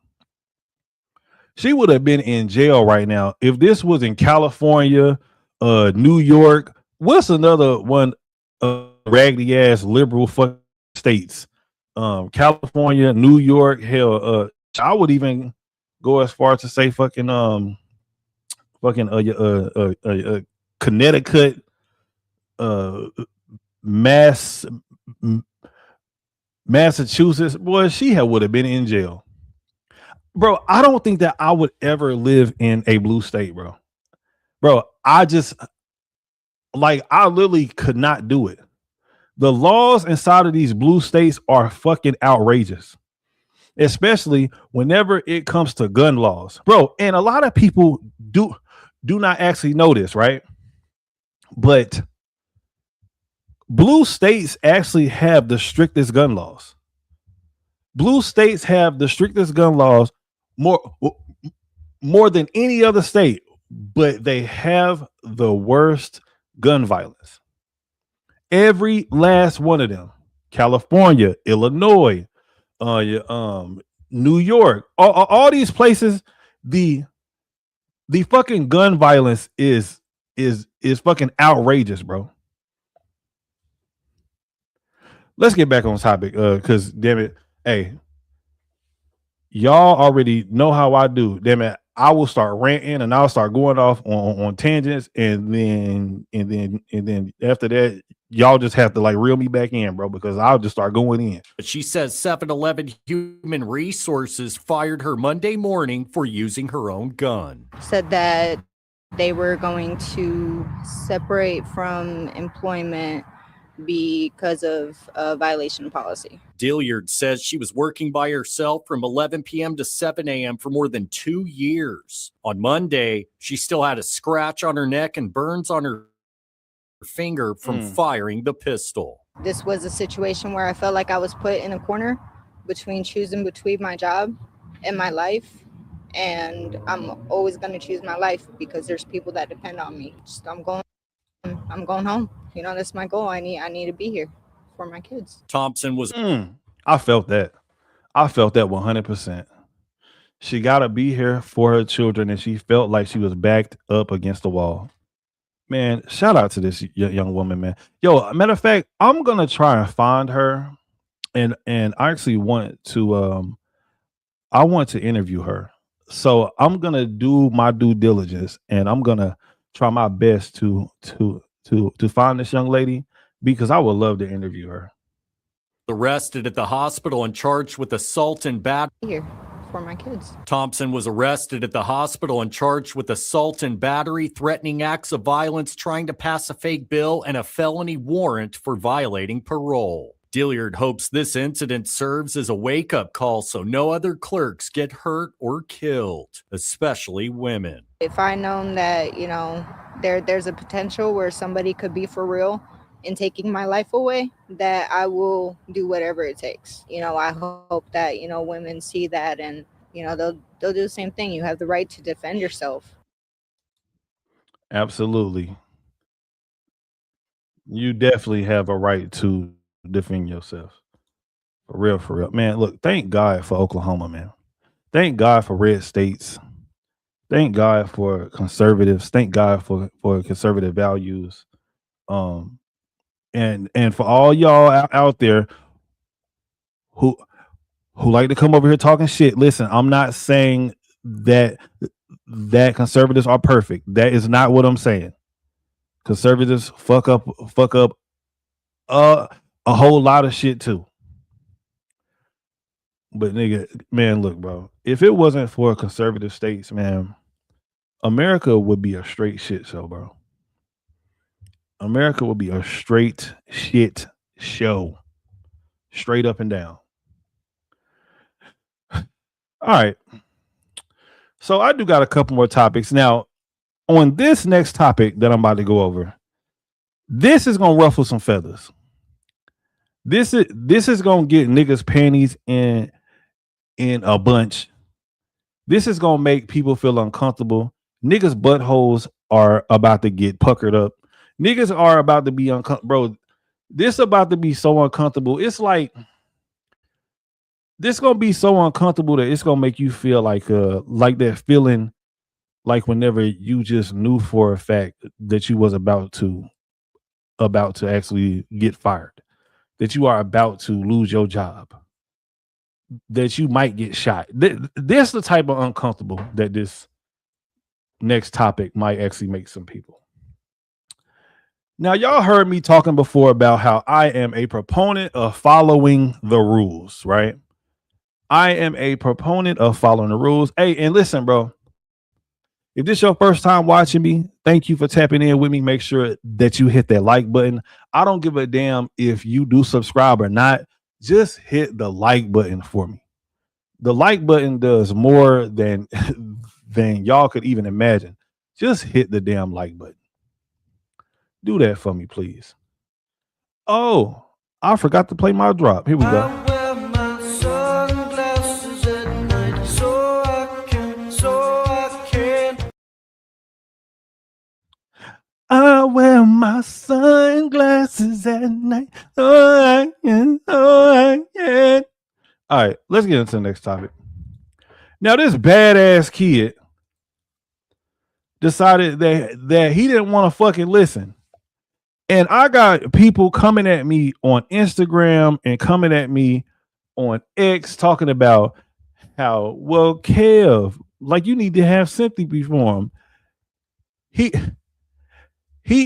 She would have been in jail right now. If this was in California, New York, what's another one raggedy ass liberal fucking states? California, New York, hell, I would even go as far as to say Connecticut, Massachusetts. Boy, she would have been in jail. Bro, I don't think that I would ever live in a blue state, bro. Bro, I literally could not do it. The laws inside of these blue states are fucking outrageous, especially whenever it comes to gun laws, bro. And a lot of people do not actually know this, right? But blue states actually have the strictest gun laws. Blue states have the strictest gun laws more than any other state, but they have the worst gun violence. Every last one of them. California, Illinois, New York, all these places, the fucking gun violence is fucking outrageous, bro. Let's get back on topic, because damn it, hey, y'all already know how I do. Damn it, I will start ranting and I'll start going off on tangents, and then after that, y'all just have to like reel me back in, bro, because I'll just start going in. But she says 7-Eleven Human Resources fired her Monday morning for using her own gun. Said that they were going to separate from employment because of a violation policy. Dilliard says she was working by herself from 11 p.m. to 7 a.m. for more than 2 years. On Monday, she still had a scratch on her neck and burns on her finger from firing the pistol. This was a situation where I felt like I was put in a corner between choosing between my job and my life. And I'm always going to choose my life because there's people that depend on me. I'm going home. You know, that's my goal. I need to be here for my kids. Thompson was. I felt that. I felt that 100%. She got to be here for her children, and she felt like she was backed up against the wall. Man, shout out to this young woman, man. Yo, matter of fact, I'm gonna try and find her, and I actually want to interview her. So I'm gonna do my due diligence, and I'm gonna try my best to find this young lady because I would love to interview her. Arrested at the hospital and charged with assault and battery. Here for my kids. Thompson was arrested at the hospital and charged with assault and battery, threatening acts of violence, trying to pass a fake bill, and a felony warrant for violating parole. Dilliard hopes this incident serves as a wake-up call so no other clerks get hurt or killed, especially women. If I known that, you know, there's a potential where somebody could be for real in taking my life away, that I will do whatever it takes. You know, I hope that, you know, women see that and, you know, they'll do the same thing. You have the right to defend yourself. Absolutely. You definitely have a right to defend yourself. For real, for real. Man, look, thank God for Oklahoma, man. Thank God for red states. Thank God for conservatives. Thank God for conservative values. And for all y'all out there who like to come over here talking shit, listen, I'm not saying that conservatives are perfect. That is not what I'm saying. Conservatives fuck up a whole lot of shit too. But nigga, man, look, bro. If it wasn't for conservative states, man, America would be a straight shit show, bro. America would be a straight shit show. Straight up and down. All right. So I do got a couple more topics. Now, on this next topic that I'm about to go over, this is gonna ruffle some feathers. This is gonna get niggas' panties in a bunch. This is gonna make people feel uncomfortable. Niggas' buttholes are about to get puckered up. Niggas are about to be uncomfortable, bro. This about to be so uncomfortable. It's like this gonna be so uncomfortable that it's gonna make you feel like that feeling like whenever you just knew for a fact that you was about to actually get fired, that you are about to lose your job, that you might get shot. This the type of uncomfortable that this next topic might actually make some people. Now, y'all heard me talking before about how I am a proponent of following the rules, right? I am a proponent of following the rules. Hey, and listen, bro, if this is your first time watching me, thank you for tapping in with me. Make sure that you hit that like button. I don't give a damn if you do subscribe or not. Just hit the like button for me. The like button does more than y'all could even imagine. Just hit the damn like button. Do that for me, please. Oh, I forgot to play my drop. Here we go. I wear my sunglasses at night so I can. I wear my sunglasses at night so I can. All right, let's get into the next topic. Now, this badass kid decided that he didn't want to fucking listen. And I got people coming at me on Instagram and coming at me on X talking about how, well, Kev, like you need to have sympathy for him. He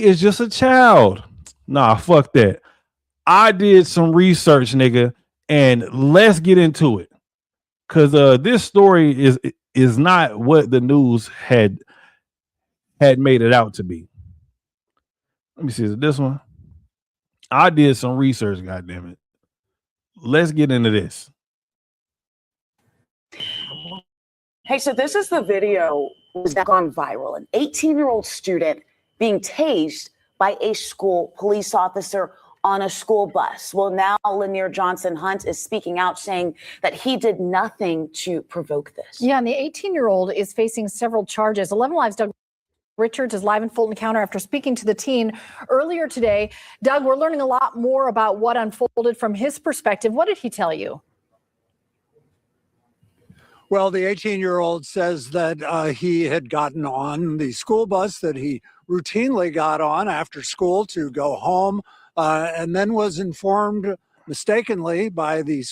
is just a child. Nah, fuck that. I did some research, nigga, and let's get into it. Cause this story is not what the news had made it out to be. Let me see, is it this one? I did some research, goddammit. Let's get into this. Hey, so this is the video that's gone viral. An 18-year-old student being tased by a school police officer on a school bus. Well, now Lanier Johnson Hunt is speaking out, saying that he did nothing to provoke this. Yeah, and the 18-year-old is facing several charges. 11 Live's Doug Richards is live in Fulton County after speaking to the teen earlier today. Doug, we're learning a lot more about what unfolded from his perspective. What did he tell you? Well, the 18-year-old says that he had gotten on the school bus that he routinely got on after school to go home, and then was informed mistakenly by the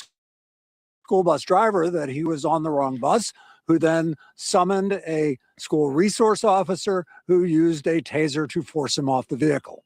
school bus driver that he was on the wrong bus, who then summoned a school resource officer who used a taser to force him off the vehicle.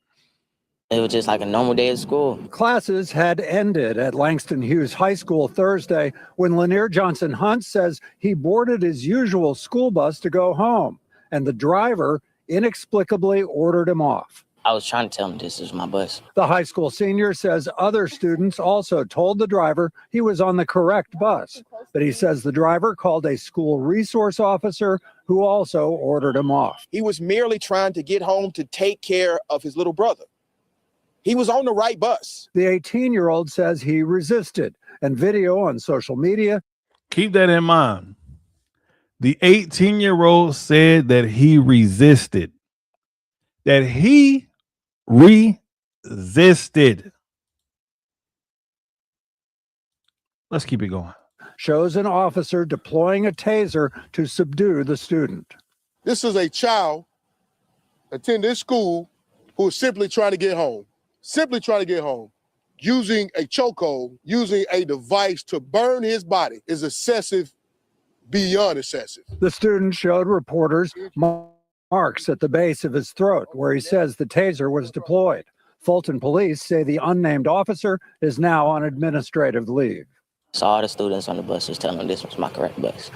It was just like a normal day at school. Classes had ended at Langston Hughes High School Thursday when Lanier Johnson Hunt says he boarded his usual school bus to go home, and the driver inexplicably ordered him off. I was trying to tell him this is my bus. The high school senior says other students also told the driver he was on the correct bus, but he says the driver called a school resource officer who also ordered him off. He was merely trying to get home to take care of his little brother. He was on the right bus. The 18-year-old says he resisted, and video on social media. Keep that in mind. The 18-year-old said that he resisted. That he resisted. Let's keep it going. Shows an officer deploying a taser to subdue the student. This is a child attending school who is simply trying to get home. Simply trying to get home. Using a chokehold, using a device to burn his body is excessive, beyond excessive. The student showed reporters marks at the base of his throat where he says the taser was deployed. Fulton police say the unnamed officer is now on administrative leave. So all the students on the bus was telling me this was my correct bus.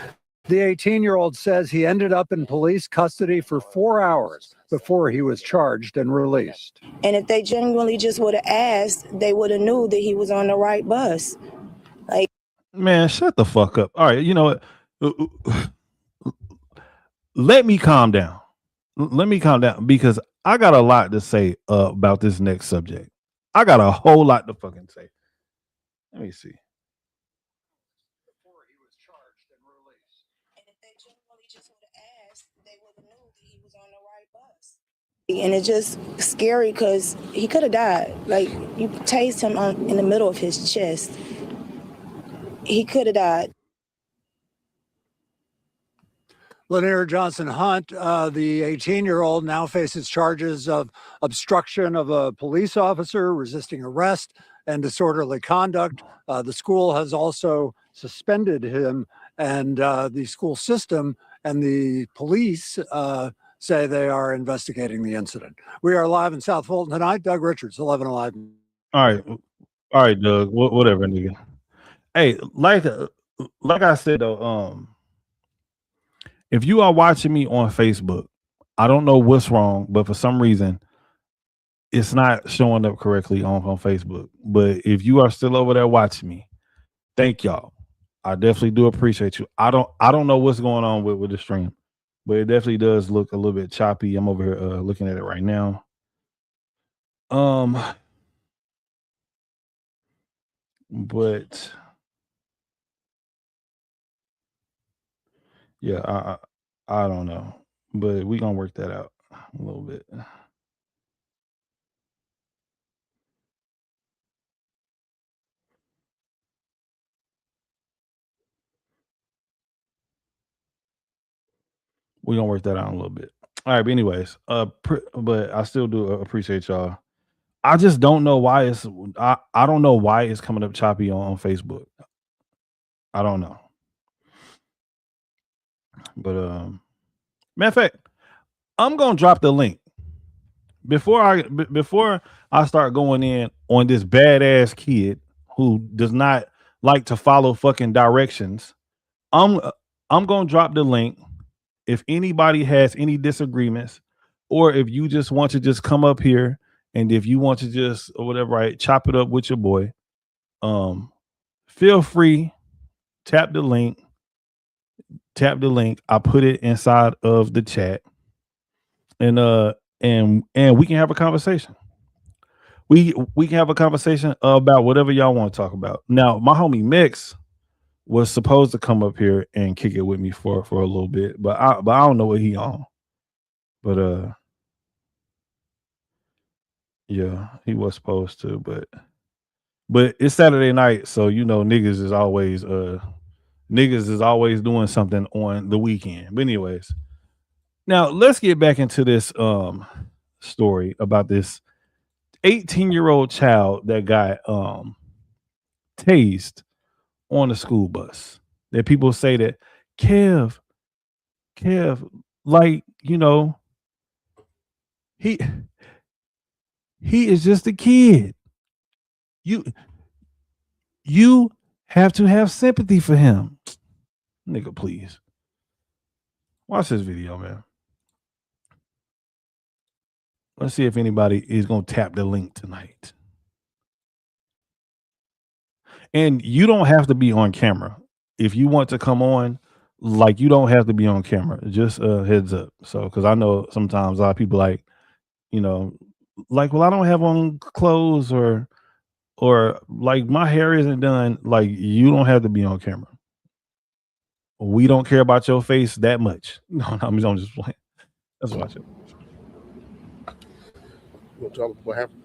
The 18-year-old says he ended up in police custody for 4 hours before he was charged and released. And if they genuinely just would have asked, they would have knew that he was on the right bus. Like, man, shut the fuck up. All right, you know what? Let me calm down. Let me calm down because I got a lot to say about this next subject. I got a whole lot to fucking say. Let me see. and it's just scary because he could have died. Like, you tased him in the middle of his chest. He could have died. Lanier Johnson Hunt, the 18-year-old, now faces charges of obstruction of a police officer, resisting arrest, and disorderly conduct. The school has also suspended him, and the school system and the police say they are investigating the incident. We are live in South Fulton tonight. Doug Richards, 11 Alive. All right, Doug. Whatever, nigga. Hey, like I said though, if you are watching me on Facebook, I don't know what's wrong, but for some reason, it's not showing up correctly on Facebook. But if you are still over there watching me, thank y'all. I definitely do appreciate you. I don't know what's going on with the stream, but it definitely does look a little bit choppy. I'm over here looking at it right now. But yeah, I don't know, but we gonna work that out a little bit. We're gonna work that out a little bit. All right, but anyways, but I still do appreciate y'all. I just don't know why I don't know why it's coming up choppy on Facebook. I don't know. But matter of fact, I'm gonna drop the link before I start going in on this badass kid who does not like to follow fucking directions. I'm gonna drop the link. If anybody has any disagreements, or if you just want to just come up here and if you want to just or whatever, right, chop it up with your boy, feel free, tap the link. I put it inside of the chat, and we can have a conversation. we can have a conversation about whatever y'all want to talk about. Now, my homie Mix was supposed to come up here and kick it with me for a little bit, but I don't know what he on. But yeah, he was supposed to, but it's Saturday night, so you know niggas is always doing something on the weekend. But anyways, now let's get back into this story about this 18-year-old child that got tased on the school bus. That people say that Kev, like, you know, he is just a kid. You have to have sympathy for him. Nigga, please. Watch this video, man. Let's see if anybody is going to tap the link tonight. And you don't have to be on camera. If you want to come on, like, you don't have to be on camera. Just heads up. So, because I know sometimes a lot of people like, you know, like, well, I don't have on clothes or like my hair isn't done. Like, you don't have to be on camera. We don't care about your face that much. No, I'm just playing. Let's watch it. We'll talk what happened.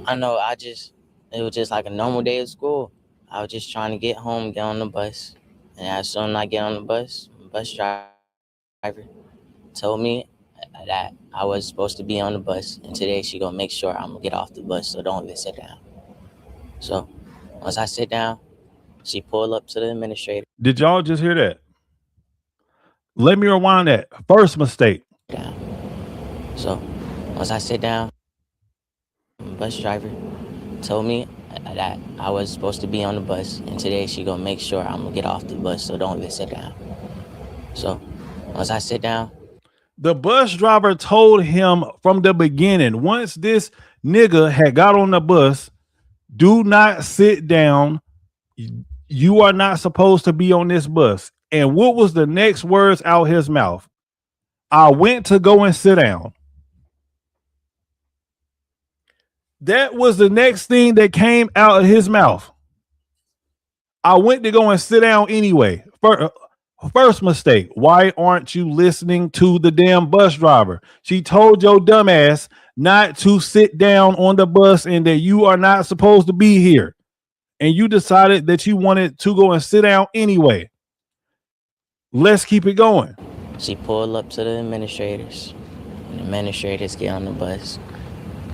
I know it was just like a normal day at school. I was just trying to get home, get on the bus. And as soon as I get on the bus driver told me that I was supposed to be on the bus. And today she gonna make sure I'm gonna get off the bus, so don't even sit down. So once I sit down, she pulled up to the administrator. Did y'all just hear that? Let me rewind that. First mistake. So once I sit down, the bus driver told me that I was supposed to be on the bus, and today she gonna make sure I'm gonna get off the bus, so don't even sit down. So once I sit down, the bus driver told him from the beginning, once this nigga had got on the bus, do not sit down. You are not supposed to be on this bus. And what was the next words out his mouth? I went to go and sit down. That was the next thing that came out of his mouth. I went to go and sit down anyway. First mistake. Why aren't you listening to the damn bus driver? She told your dumb ass not to sit down on the bus and that you are not supposed to be here. And you decided that you wanted to go and sit down anyway. Let's keep it going. she pulled up to the administrators. And the administrators get on the bus.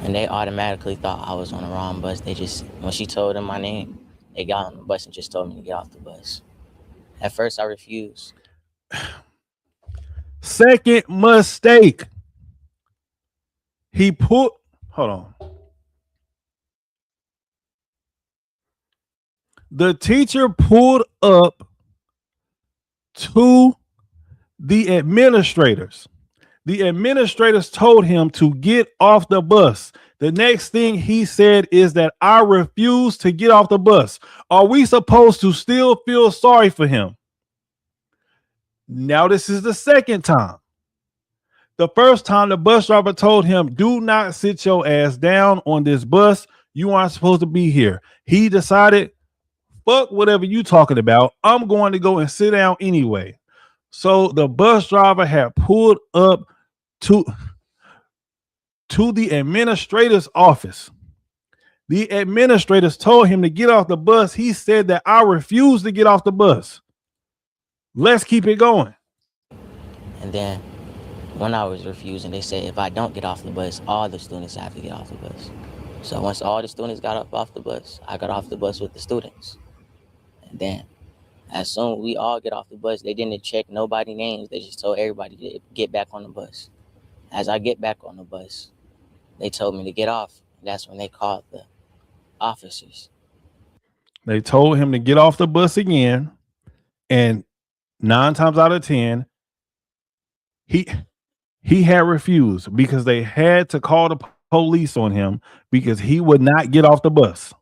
And they automatically thought I was on the wrong bus. They just, when she told them my name, they got on the bus and just told me to get off the bus. At first, I refused. Second mistake. Hold on. The teacher pulled up to the administrators. The administrators told him to get off the bus. The next thing he said is that I refuse to get off the bus. Are we supposed to still feel sorry for him? Now this is the second time. The first time the bus driver told him, do not sit your ass down on this bus. You aren't supposed to be here. He decided, fuck whatever you talking about. I'm going to go and sit down anyway. So the bus driver had pulled up to the administrator's office. The administrators told him to get off the bus. He said that I refuse to get off the bus. Let's keep it going. And then when I was refusing, they said if I don't get off the bus, all the students have to get off the bus. So once all the students got up off the bus, I got off the bus with the students. And then as soon as we all get off the bus, they didn't check nobody's names. They just told everybody to get back on the bus. As I get back on the bus, they told me to get off. That's when they called the officers. They told him to get off the bus again. And 9 times out of 10, he had refused because they had to call the police on him because he would not get off the bus.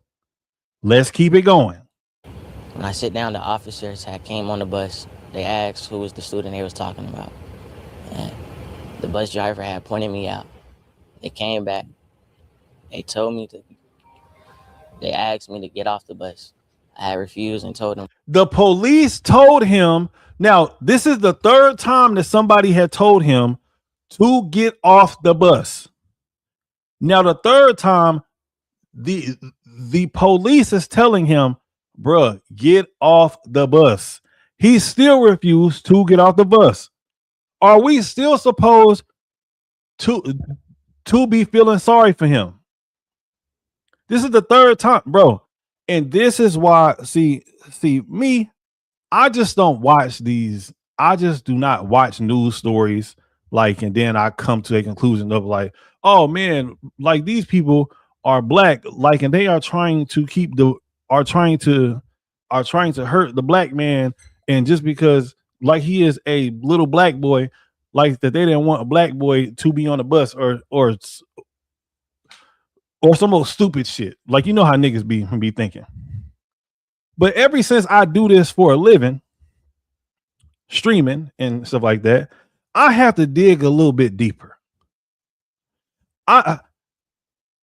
Let's keep it going. When I sit down, the officers had came on the bus. They asked who was the student they was talking about. And The bus driver had pointed me out. They came back. They asked me to get off the bus. I had refused and told them. The police told him. Now, this is the third time that somebody had told him to get off the bus. Now, the third time, the police is telling him, bruh, get off the bus. He still refused to get off the bus. Are we still supposed to be feeling sorry for him? This is the third time, bro. And this is why, see me, I just don't watch these. I just do not watch news stories and then I come to a conclusion of oh man, these people are black, and they are trying to trying to hurt the black man, and just because he is a little black boy, that they didn't want a black boy to be on the bus or some old stupid shit. You know how niggas be thinking. But ever since I do this for a living, streaming and stuff like that, I have to dig a little bit deeper. I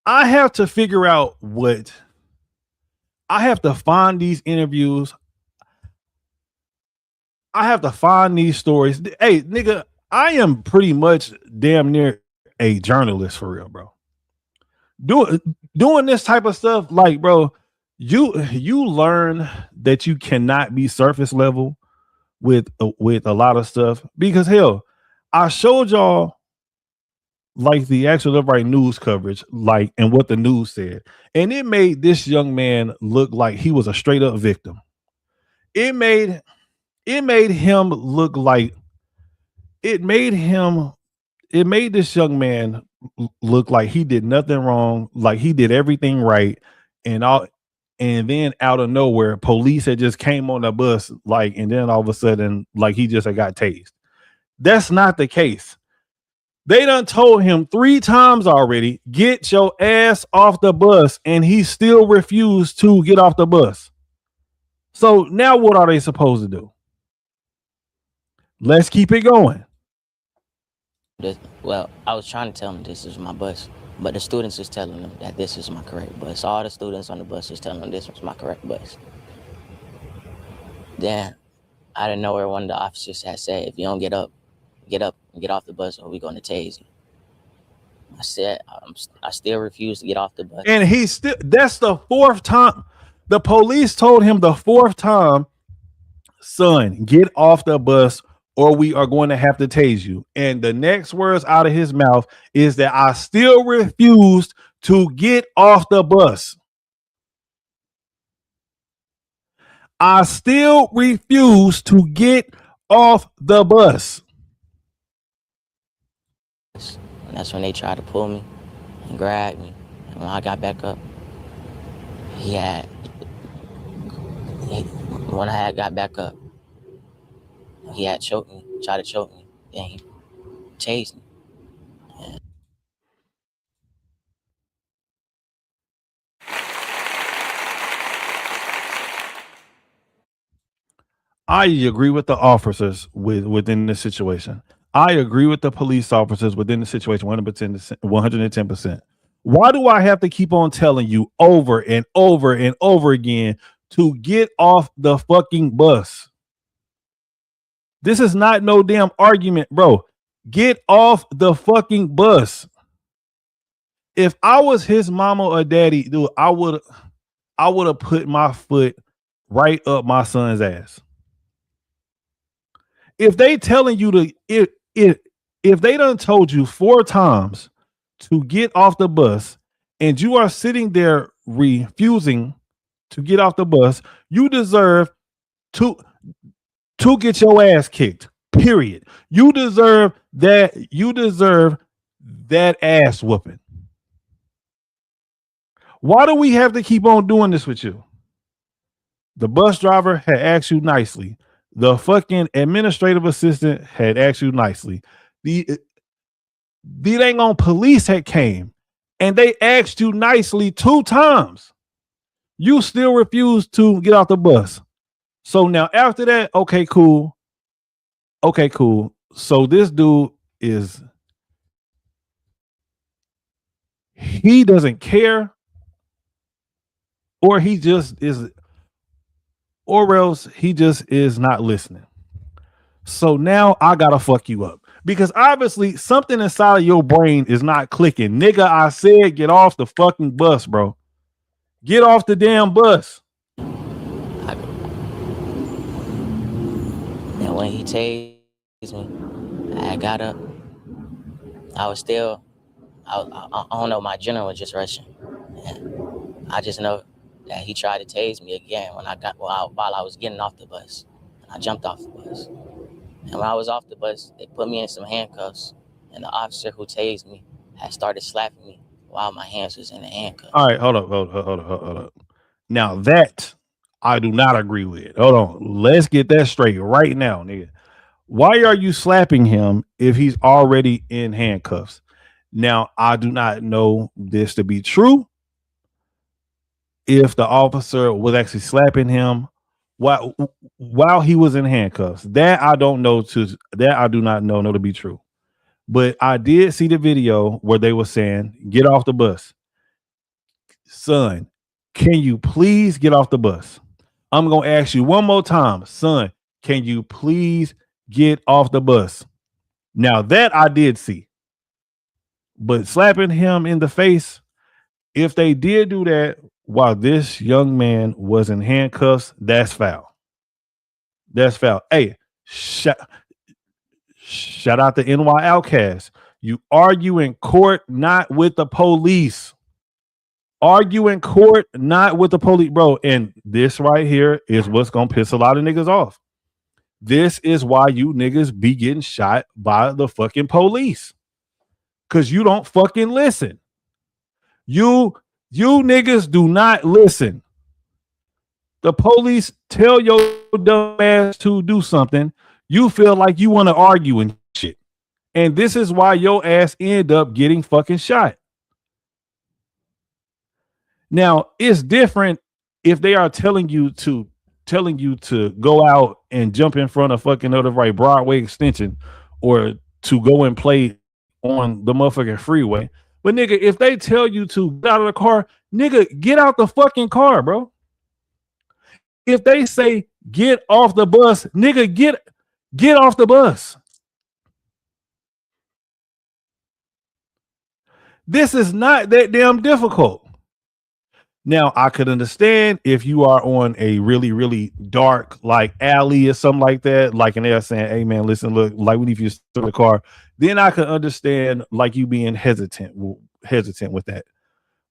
have to figure out I have to find these interviews. I have to find these stories. Hey, nigga, I am pretty much damn near a journalist for real, bro. Doing this type of stuff, bro, you learn that you cannot be surface level with a lot of stuff, because hell, I showed y'all the actual upright news coverage, and what the news said, and it made this young man look like he was a straight up victim. It made him look like it made this young man look like he did nothing wrong, he did everything right, and then out of nowhere, police had just came on the bus, and then all of a sudden, he just got tased. That's not the case. They done told him 3 times already, get your ass off the bus, and he still refused to get off the bus. So now what are they supposed to do? Let's keep it going. Well, I was trying to tell them this is my bus, but the students is telling them that this is my correct bus. All the students on the bus is telling them this was my correct bus. Then, out of nowhere, one of the officers had said, if you don't get up and get off the bus, or we're going to tase you. I said, I still refuse to get off the bus. And that's the 4th time. The police told him the 4th time, son, get off the bus or we are going to have to tase you. And the next words out of his mouth is that I still refused to get off the bus. I still refuse to get off the bus. And that's when they tried to pull me and grab me. And when I got back up, when I had got back up, he had choked me, tried to choke me, then he tased me. I agree with the officers within this situation. I agree with the police officers within the situation 110%. Why do I have to keep on telling you over and over and over again to get off the fucking bus? This is not no damn argument, bro. Get off the fucking bus. If I was his mama or daddy, dude, I would have put my foot right up my son's ass. If they telling you to, if they done told you 4 times to get off the bus and you are sitting there refusing to get off the bus, you deserve to get your ass kicked. Period. You deserve that. You deserve that ass whooping. Why do we have to keep on doing this with you? The bus driver had asked you nicely. The fucking administrative assistant had asked you nicely. The dang on police had came and they asked you nicely 2 times. You still refused to get off the bus. So now after that, okay, cool. So this dude is he doesn't care, or he just is, or else he just is not listening. So now I gotta fuck you up because obviously something inside of your brain is not clicking. Nigga, I said get off the fucking bus, bro. Get off the damn bus. And when he tased me, I got up. I was still, I don't know, my adrenaline was just rushing. And I just know that he tried to tase me again when while I was getting off the bus. I jumped off the bus. And when I was off the bus, they put me in some handcuffs. And the officer who tased me had started slapping me while my hands was in the handcuffs. All right, hold up. Now that I do not agree with. Hold on. Let's get that straight right now, nigga. Why are you slapping him if he's already in handcuffs? Now, I do not know this to be true. If the officer was actually slapping him while he was in handcuffs, that I don't know that I do not know to be true. But I did see the video where they were saying, get off the bus. Son, can you please get off the bus? I'm going to ask you one more time. Son, can you please get off the bus? Now that I did see. But slapping him in the face, if they did do that while this young man was in handcuffs, that's foul. That's foul. Hey, shout out to NY Outcast. You argue in court, not with the police. Argue in court, not with the police, bro. And this right here is what's gonna piss a lot of niggas off. This is why you niggas be getting shot by the fucking police. Cause you don't fucking listen. You niggas do not listen. The police tell your dumb ass to do something. You feel like you want to argue and shit. And this is why your ass end up getting fucking shot. Now, it's different if they are telling you to go out and jump in front of fucking other right Broadway extension or to go and play on the motherfucking freeway. But nigga, if they tell you to get out of the car, nigga, get out the fucking car, bro. If they say get off the bus, nigga, get off the bus. This is not that damn difficult. Now, I could understand if you are on a really, really dark like alley or something like that, like and they're saying, hey man, listen, look, like we need you to start the car. Then I could understand like you being hesitant with that.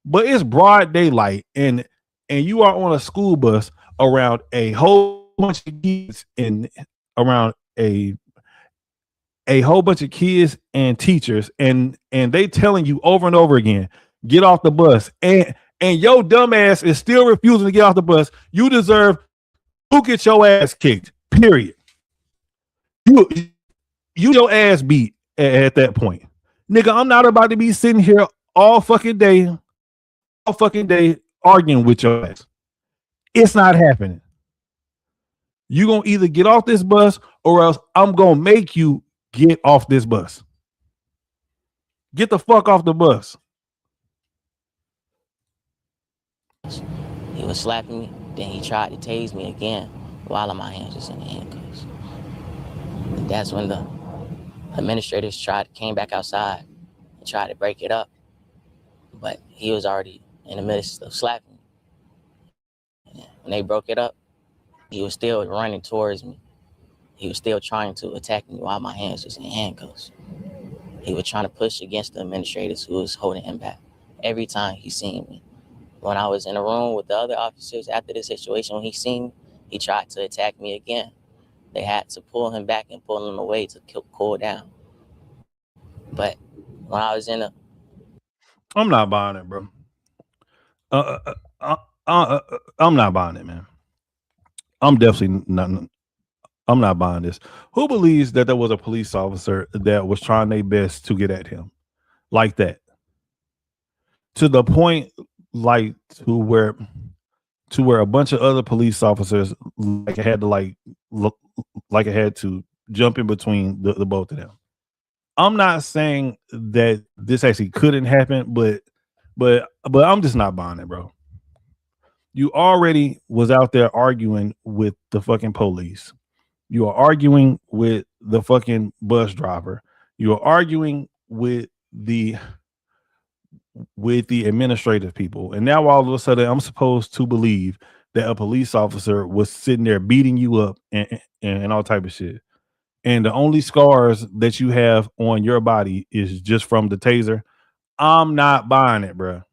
But it's broad daylight and you are on a school bus around a whole bunch of kids and around a whole bunch of kids and teachers and they telling you over and over again, get off the bus. And your dumb ass is still refusing to get off the bus. You deserve to get your ass kicked. Period. You your ass beat at that point. Nigga, I'm not about to be sitting here all fucking day arguing with your ass. It's not happening. You gonna either get off this bus or else I'm gonna make you get off this bus. Get the fuck off the bus. He was slapping me, then he tried to tase me again while my hands was in the handcuffs. And that's when the administrators came back outside and tried to break it up. But he was already in the midst of slapping me. And when they broke it up, he was still running towards me. He was still trying to attack me while my hands was in handcuffs. He was trying to push against the administrators who was holding him back every time he seen me. When I was in a room with the other officers after the situation, when he seen me, he tried to attack me again. They had to pull him back and pull him away to cool down. But when I was in a... I'm not buying it, bro. I'm not buying it, man. I'm definitely not. I'm not buying this. Who believes that there was a police officer that was trying their best to get at him like that? To the point... like to where a bunch of other police officers had to jump in between the both of them. I'm not saying that this actually couldn't happen, but But I'm just not buying it, bro. You already was out there arguing with the fucking police. You are arguing with the fucking bus driver. You are arguing with the administrative people. And now all of a sudden I'm supposed to believe that a police officer was sitting there beating you up and all type of shit. And the only scars that you have on your body is just from the taser. I'm not buying it, bro.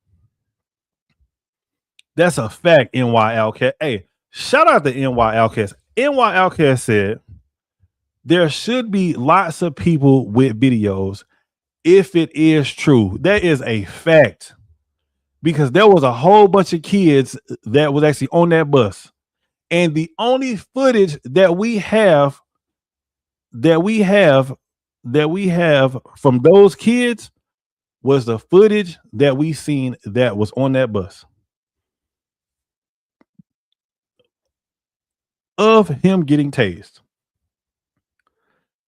That's a fact, NY Outcast. Hey, shout out to NY Outcast. NY Outcast said there should be lots of people with videos if it is true. That is a fact. Because there was a whole bunch of kids that was actually on that bus. And the only footage that we have from those kids was the footage that we seen that was on that bus of him getting tased.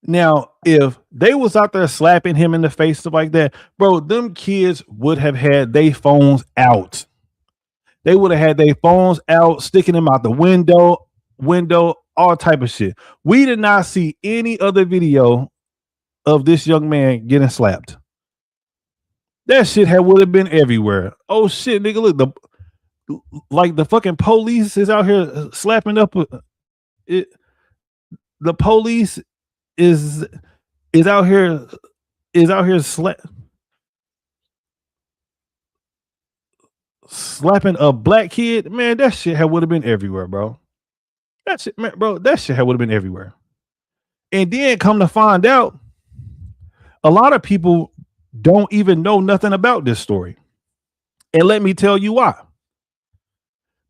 Now, if they was out there slapping him in the face, stuff like that, bro, them kids would have had their phones out. They would have had their phones out, sticking them out the window, all type of shit. We did not see any other video of this young man getting slapped. That shit would have been everywhere. Oh shit, nigga, look, the fucking police is out here slapping up it. The police is out here slapping a black kid. Man, that shit would have been everywhere, bro. That shit, man, bro, that shit would have been everywhere. And then come to find out, a lot of people don't even know nothing about this story. And let me tell you why.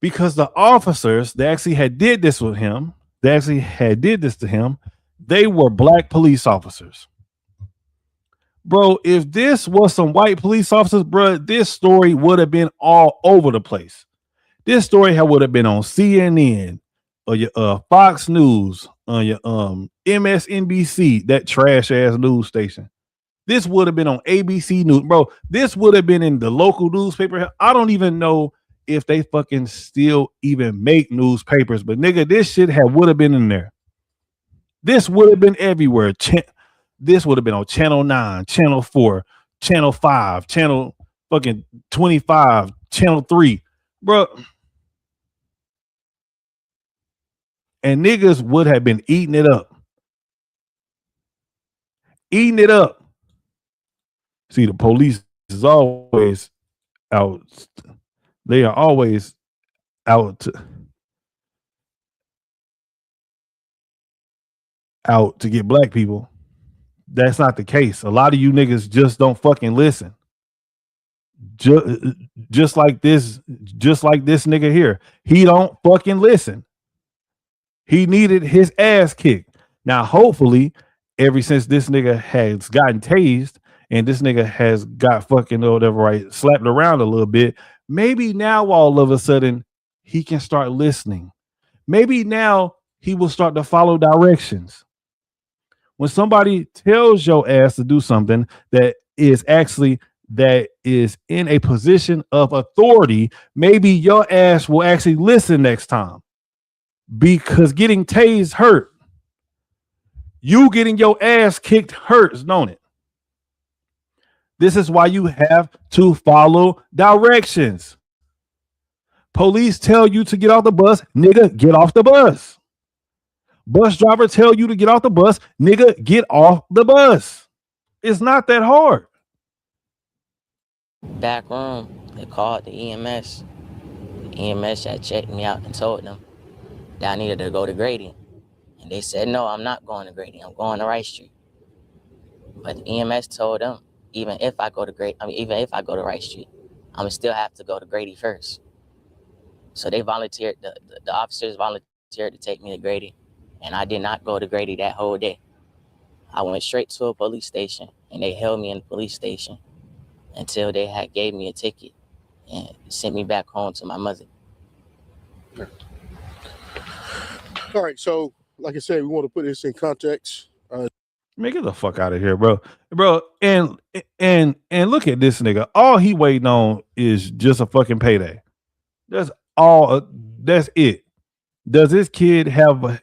Because the officers that actually had did this to him, they were black police officers. Bro, if this was some white police officers, bro, this story would have been all over the place. This story would have been on CNN or your Fox News, on your MSNBC, that trash ass news station. This would have been on ABC News, bro. This would have been in the local newspaper. I don't even know if they fucking still even make newspapers, but nigga, this shit would have been in there. This would have been everywhere. This would have been on Channel 9, Channel 4, Channel 5, Channel fucking 25, Channel 3, bro. And niggas would have been eating it up. Eating it up. See, the police is always out. They are always out to get black people. That's not the case. A lot of you niggas just don't fucking listen. Just like this nigga here. He don't fucking listen. He needed his ass kicked. Now, hopefully, ever since this nigga has gotten tased and this nigga has got fucking whatever, right, slapped around a little bit, maybe now all of a sudden he can start listening. Maybe now he will start to follow directions. When somebody tells your ass to do something that is in a position of authority, maybe your ass will actually listen next time. Because getting tased hurt. You getting your ass kicked hurts, don't it? This is why you have to follow directions. Police tell you to get off the bus, nigga, get off the bus. Bus driver tell you to get off the bus, nigga, get off the bus. It's not that hard. Back room, they called the EMS. The EMS had checked me out and told them that I needed to go to Grady. And they said, no, I'm not going to Grady. I'm going to Rice Street. But the EMS told them, even if I go to Rice Street, I'm going to still have to go to Grady first. So they volunteered, the officers volunteered to take me to Grady. And I did not go to Grady that whole day. I went straight to a police station, and they held me in the police station until they had gave me a ticket and sent me back home to my mother. All right, so like I said, we want to put this in context. Man, get the fuck out of here, bro. Bro, and look at this nigga. All he waiting on is just a fucking payday. That's all. That's it. Does this kid have a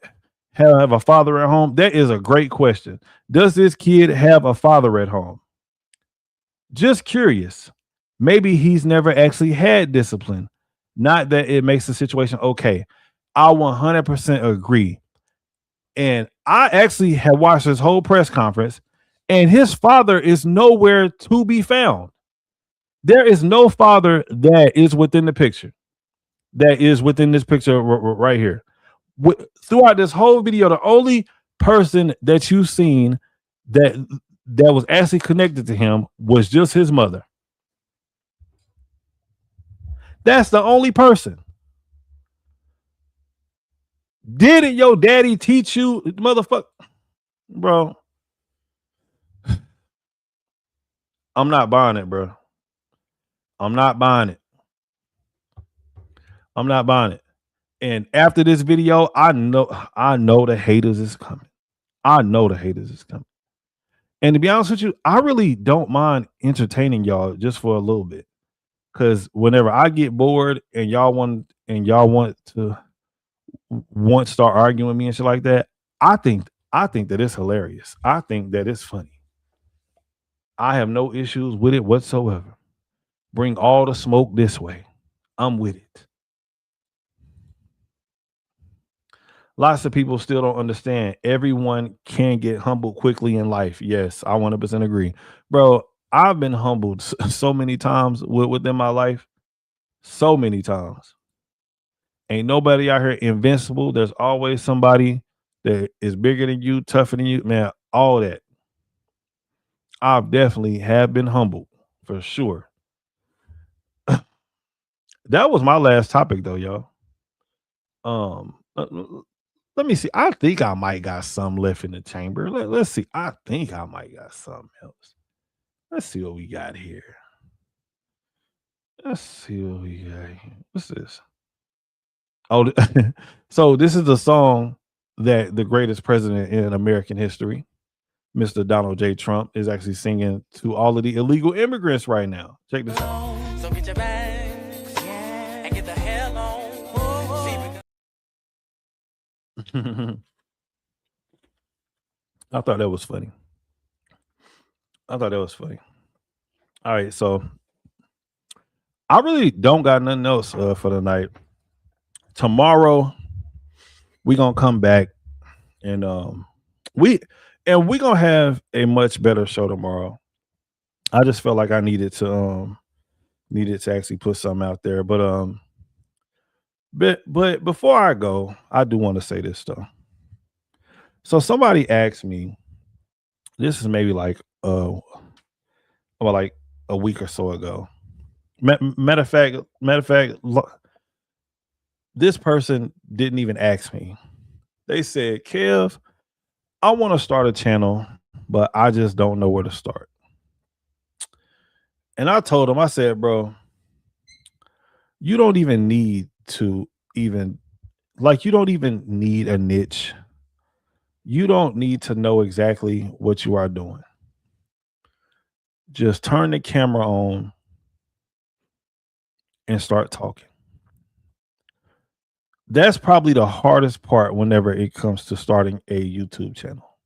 father at home? That is a great question. Does this kid have a father at home? Just curious. Maybe he's never actually had discipline. Not that it makes the situation okay. I 100% agree. And I actually have watched his whole press conference, and his father is nowhere to be found. There is no father that is within the picture. That is within this picture right here. Throughout this whole video, the only person that you've seen that was actually connected to him was just his mother. That's the only person. Didn't your daddy teach you, motherfucker? Bro, I'm not buying it, bro. I'm not buying it. I'm not buying it. And after this video, I know the haters is coming. I know the haters is coming. And to be honest with you, I really don't mind entertaining y'all just for a little bit. Because whenever I get bored and y'all want to start arguing with me and shit like that, I think that it's hilarious. I think that it's funny. I have no issues with it whatsoever. Bring all the smoke this way. I'm with it. Lots of people still don't understand. Everyone can get humbled quickly in life. Yes, I 100% agree. Bro, I've been humbled so many times within my life. So many times. Ain't nobody out here invincible. There's always somebody that is bigger than you, tougher than you. Man, all that. I've definitely have been humbled for sure. That was my last topic though, y'all. Let me see. I think I might got some left in the chamber. Let's see. I think I might got something else. Let's see what we got here. Let's see what we got here. What's this? Oh, so this is the song that the greatest president in American history, Mr. Donald J. Trump, is actually singing to all of the illegal immigrants right now. Check this out. So get your bags and get the hell on. I thought that was funny. All right, so I really don't got nothing else for the night. Tomorrow we're gonna come back and we're gonna have a much better show tomorrow. I just felt like I needed to actually put something out there, but before I go, I do want to say this though. So somebody asked me, this is maybe like about like a week or so ago. Matter of fact, this person didn't even ask me. They said, Kev, I want to start a channel, but I just don't know where to start. And I told him, I said, bro, you don't even need to you don't even need a niche. You don't need to know exactly what you are doing. Just turn the camera on and start talking. That's probably the hardest part whenever it comes to starting a YouTube channel,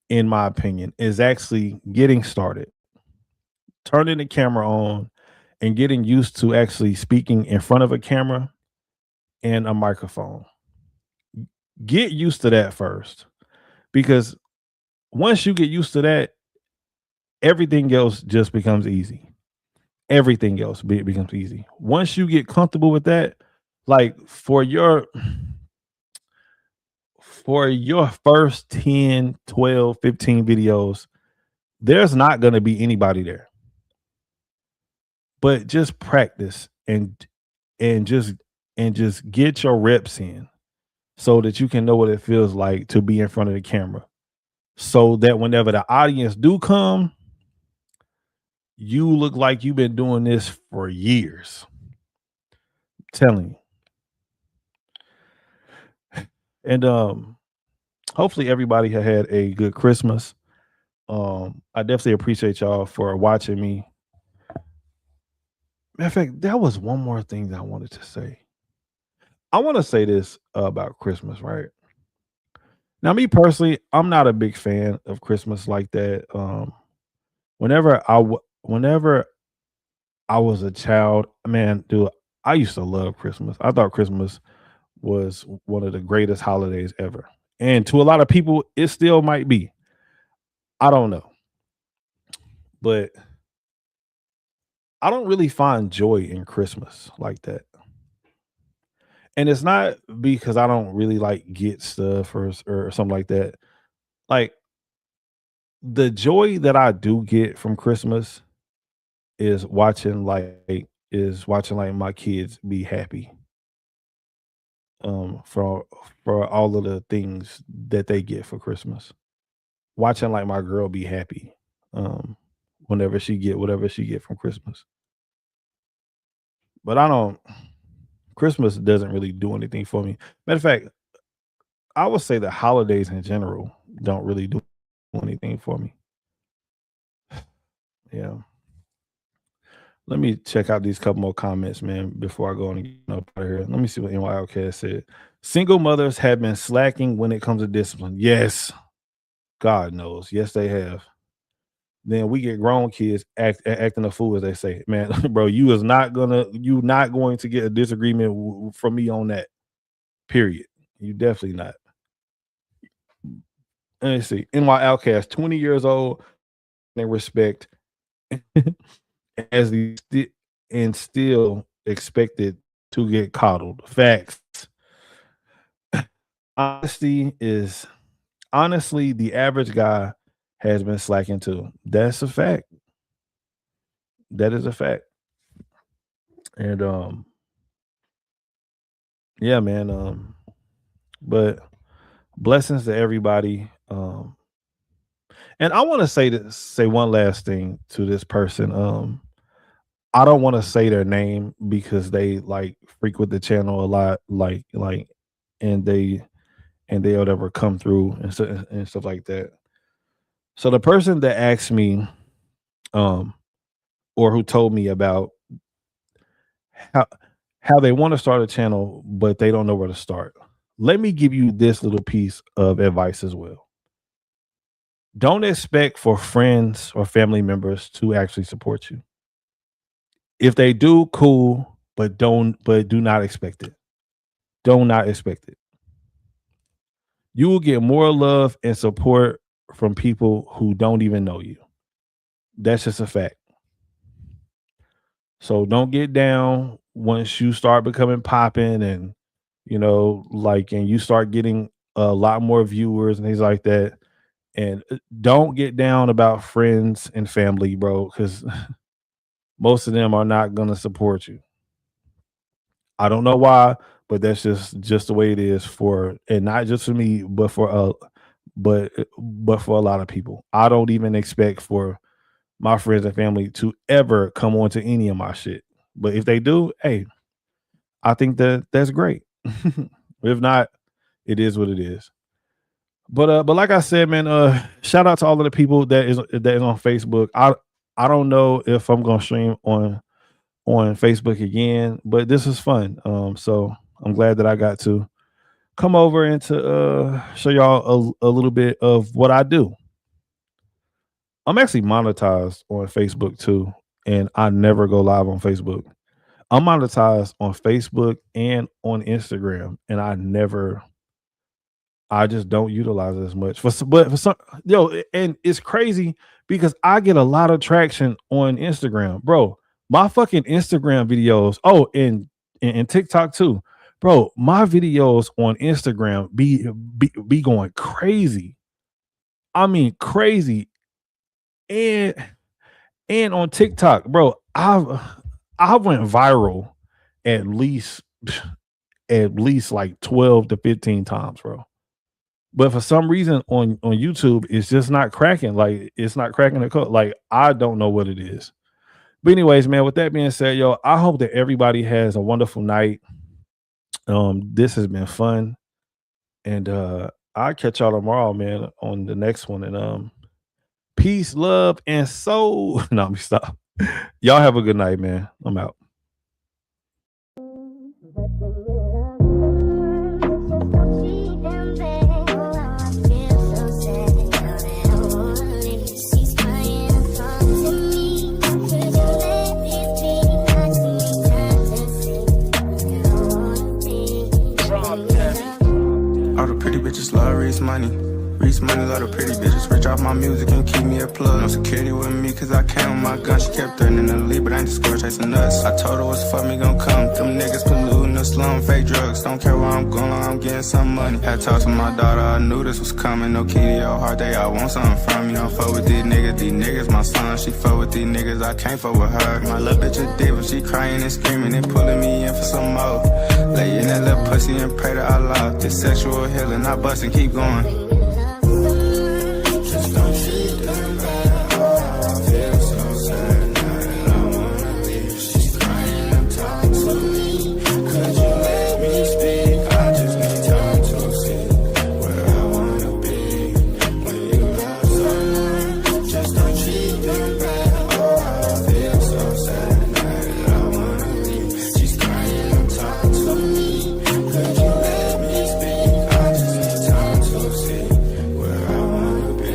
in my opinion, is actually getting started, turning the camera on and getting used to actually speaking in front of a camera and a microphone. Get used to that first, because once you get used to that, everything else just becomes easy. Everything else becomes easy. Once you get comfortable with that, like for your first 10, 12, 15 videos, there's not going to be anybody there. But just practice and just get your reps in so that you can know what it feels like to be in front of the camera. So that whenever the audience do come, you look like you've been doing this for years. I'm telling you. And hopefully everybody had a good Christmas. I definitely appreciate y'all for watching me. Matter of fact, there was one more thing that I wanted to say. I want to say this about Christmas, right? Now, me personally, I'm not a big fan of Christmas like that. Whenever I was a child, man, dude, I used to love Christmas. I thought Christmas was one of the greatest holidays ever. And to a lot of people, it still might be. I don't know. But I don't really find joy in Christmas like that. And it's not because I don't really like get stuff or something like that. Like the joy that I do get from Christmas is watching like my kids be happy for all of the things that they get for Christmas. Watching like my girl be happy whenever she get whatever she get from Christmas. But I don't Christmas doesn't really do anything for me. Matter of fact, I would say the holidays in general don't really do anything for me. Yeah. Let me check out these couple more comments, man, before I go and get up out of here. Let me see what NYLcast said. Single mothers have been slacking when it comes to discipline. Yes. God knows. Yes, they have. Then we get grown kids acting a fool, as they say. Man, bro, you not going to get a disagreement from me on that. Period. You definitely not. Let me see. NYLcast, 20 years old, they respect as the and still expected to get coddled. Facts. Honestly, the average guy has been slacking too. That's a fact. That is a fact. And yeah, man. But blessings to everybody. And I want to say one last thing to this person. I don't want to say their name because they like frequent the channel a lot, and they whatever come through and stuff like that. So the person that asked me, or who told me about how they want to start a channel, but they don't know where to start. Let me give you this little piece of advice as well. Don't expect for friends or family members to actually support you. If they do, cool, but do not expect it. Do not expect it. You will get more love and support from people who don't even know you. That's just a fact. So don't get down once you start becoming popping and and you start getting a lot more viewers and things like that. And don't get down about friends and family, bro, because most of them are not going to support you. I don't know why, but that's just the way it is and not just for me, but for a lot of people. I don't even expect for my friends and family to ever come on to any of my shit. But if they do, hey, I think that's great. If not, it is what it is. But like I said, man, shout out to all of the people that is on Facebook. I don't know if I'm gonna stream on Facebook again, but this is fun. So I'm glad that I got to come over and to show y'all a little bit of what I do. I'm actually monetized on Facebook too, and I never go live on Facebook. I'm monetized on Facebook and on Instagram, and I just don't utilize it as much. But for some, and it's crazy because I get a lot of traction on Instagram, bro. My fucking Instagram videos. Oh, and TikTok too, bro. My videos on Instagram be going crazy. I mean, crazy. And on TikTok, bro, I went viral at least like 12 to 15 times, bro. But for some reason on YouTube, it's just not cracking. Like it's not cracking the code. Like I don't know what it is. But anyways, man, with that being said, I hope that everybody has a wonderful night. This has been fun. And I'll catch y'all tomorrow, man, on the next one. And peace, love, and soul. No, let me stop. Y'all have a good night, man. I'm out. All the pretty bitches love Reese money. Reese money, love the pretty bitches. Rich off my music and keep me a plug. No security with me cause I came with my gun. She kept threatening to leave, but I ain't the score chasing us. I told her what's fuck me gon' come. Them niggas polluting the slum, fake drugs. Don't care where I'm going, I'm getting some money. Had talked to my daughter, I knew this was coming. No key to your heart, they all want something from me. Don't fuck with these niggas my son. She fuck with these niggas, I can't fuck with her. My little bitch a diva, she crying and screaming and pulling me in for some more. Lay in that little pussy and pray to Allah. This sexual healing, I bust and keep going. Just don't treat them bad. Oh, I feel so sad that I wanna leave. She's crying and talking to me. Could you let me speak? I just need time to see where I wanna be. When you love someone, just don't treat them bad. Oh, I feel so sad that I wanna leave. She's crying and talking to me. Could you let me speak? I just need time to see where I wanna be.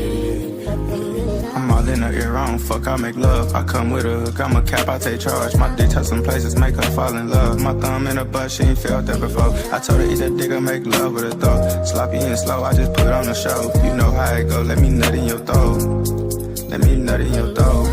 I'm all in her ear, I don't fuck, I make love. I come with a hook, I'm a cap, I take charge. My dick touch some places, make her fall in love. My thumb in her butt, she ain't felt that before. I told her eat that dick, I make love with her throat. Sloppy and slow, I just put on the show. You know how it go, let me nut in your throat. Let me nut in your throat.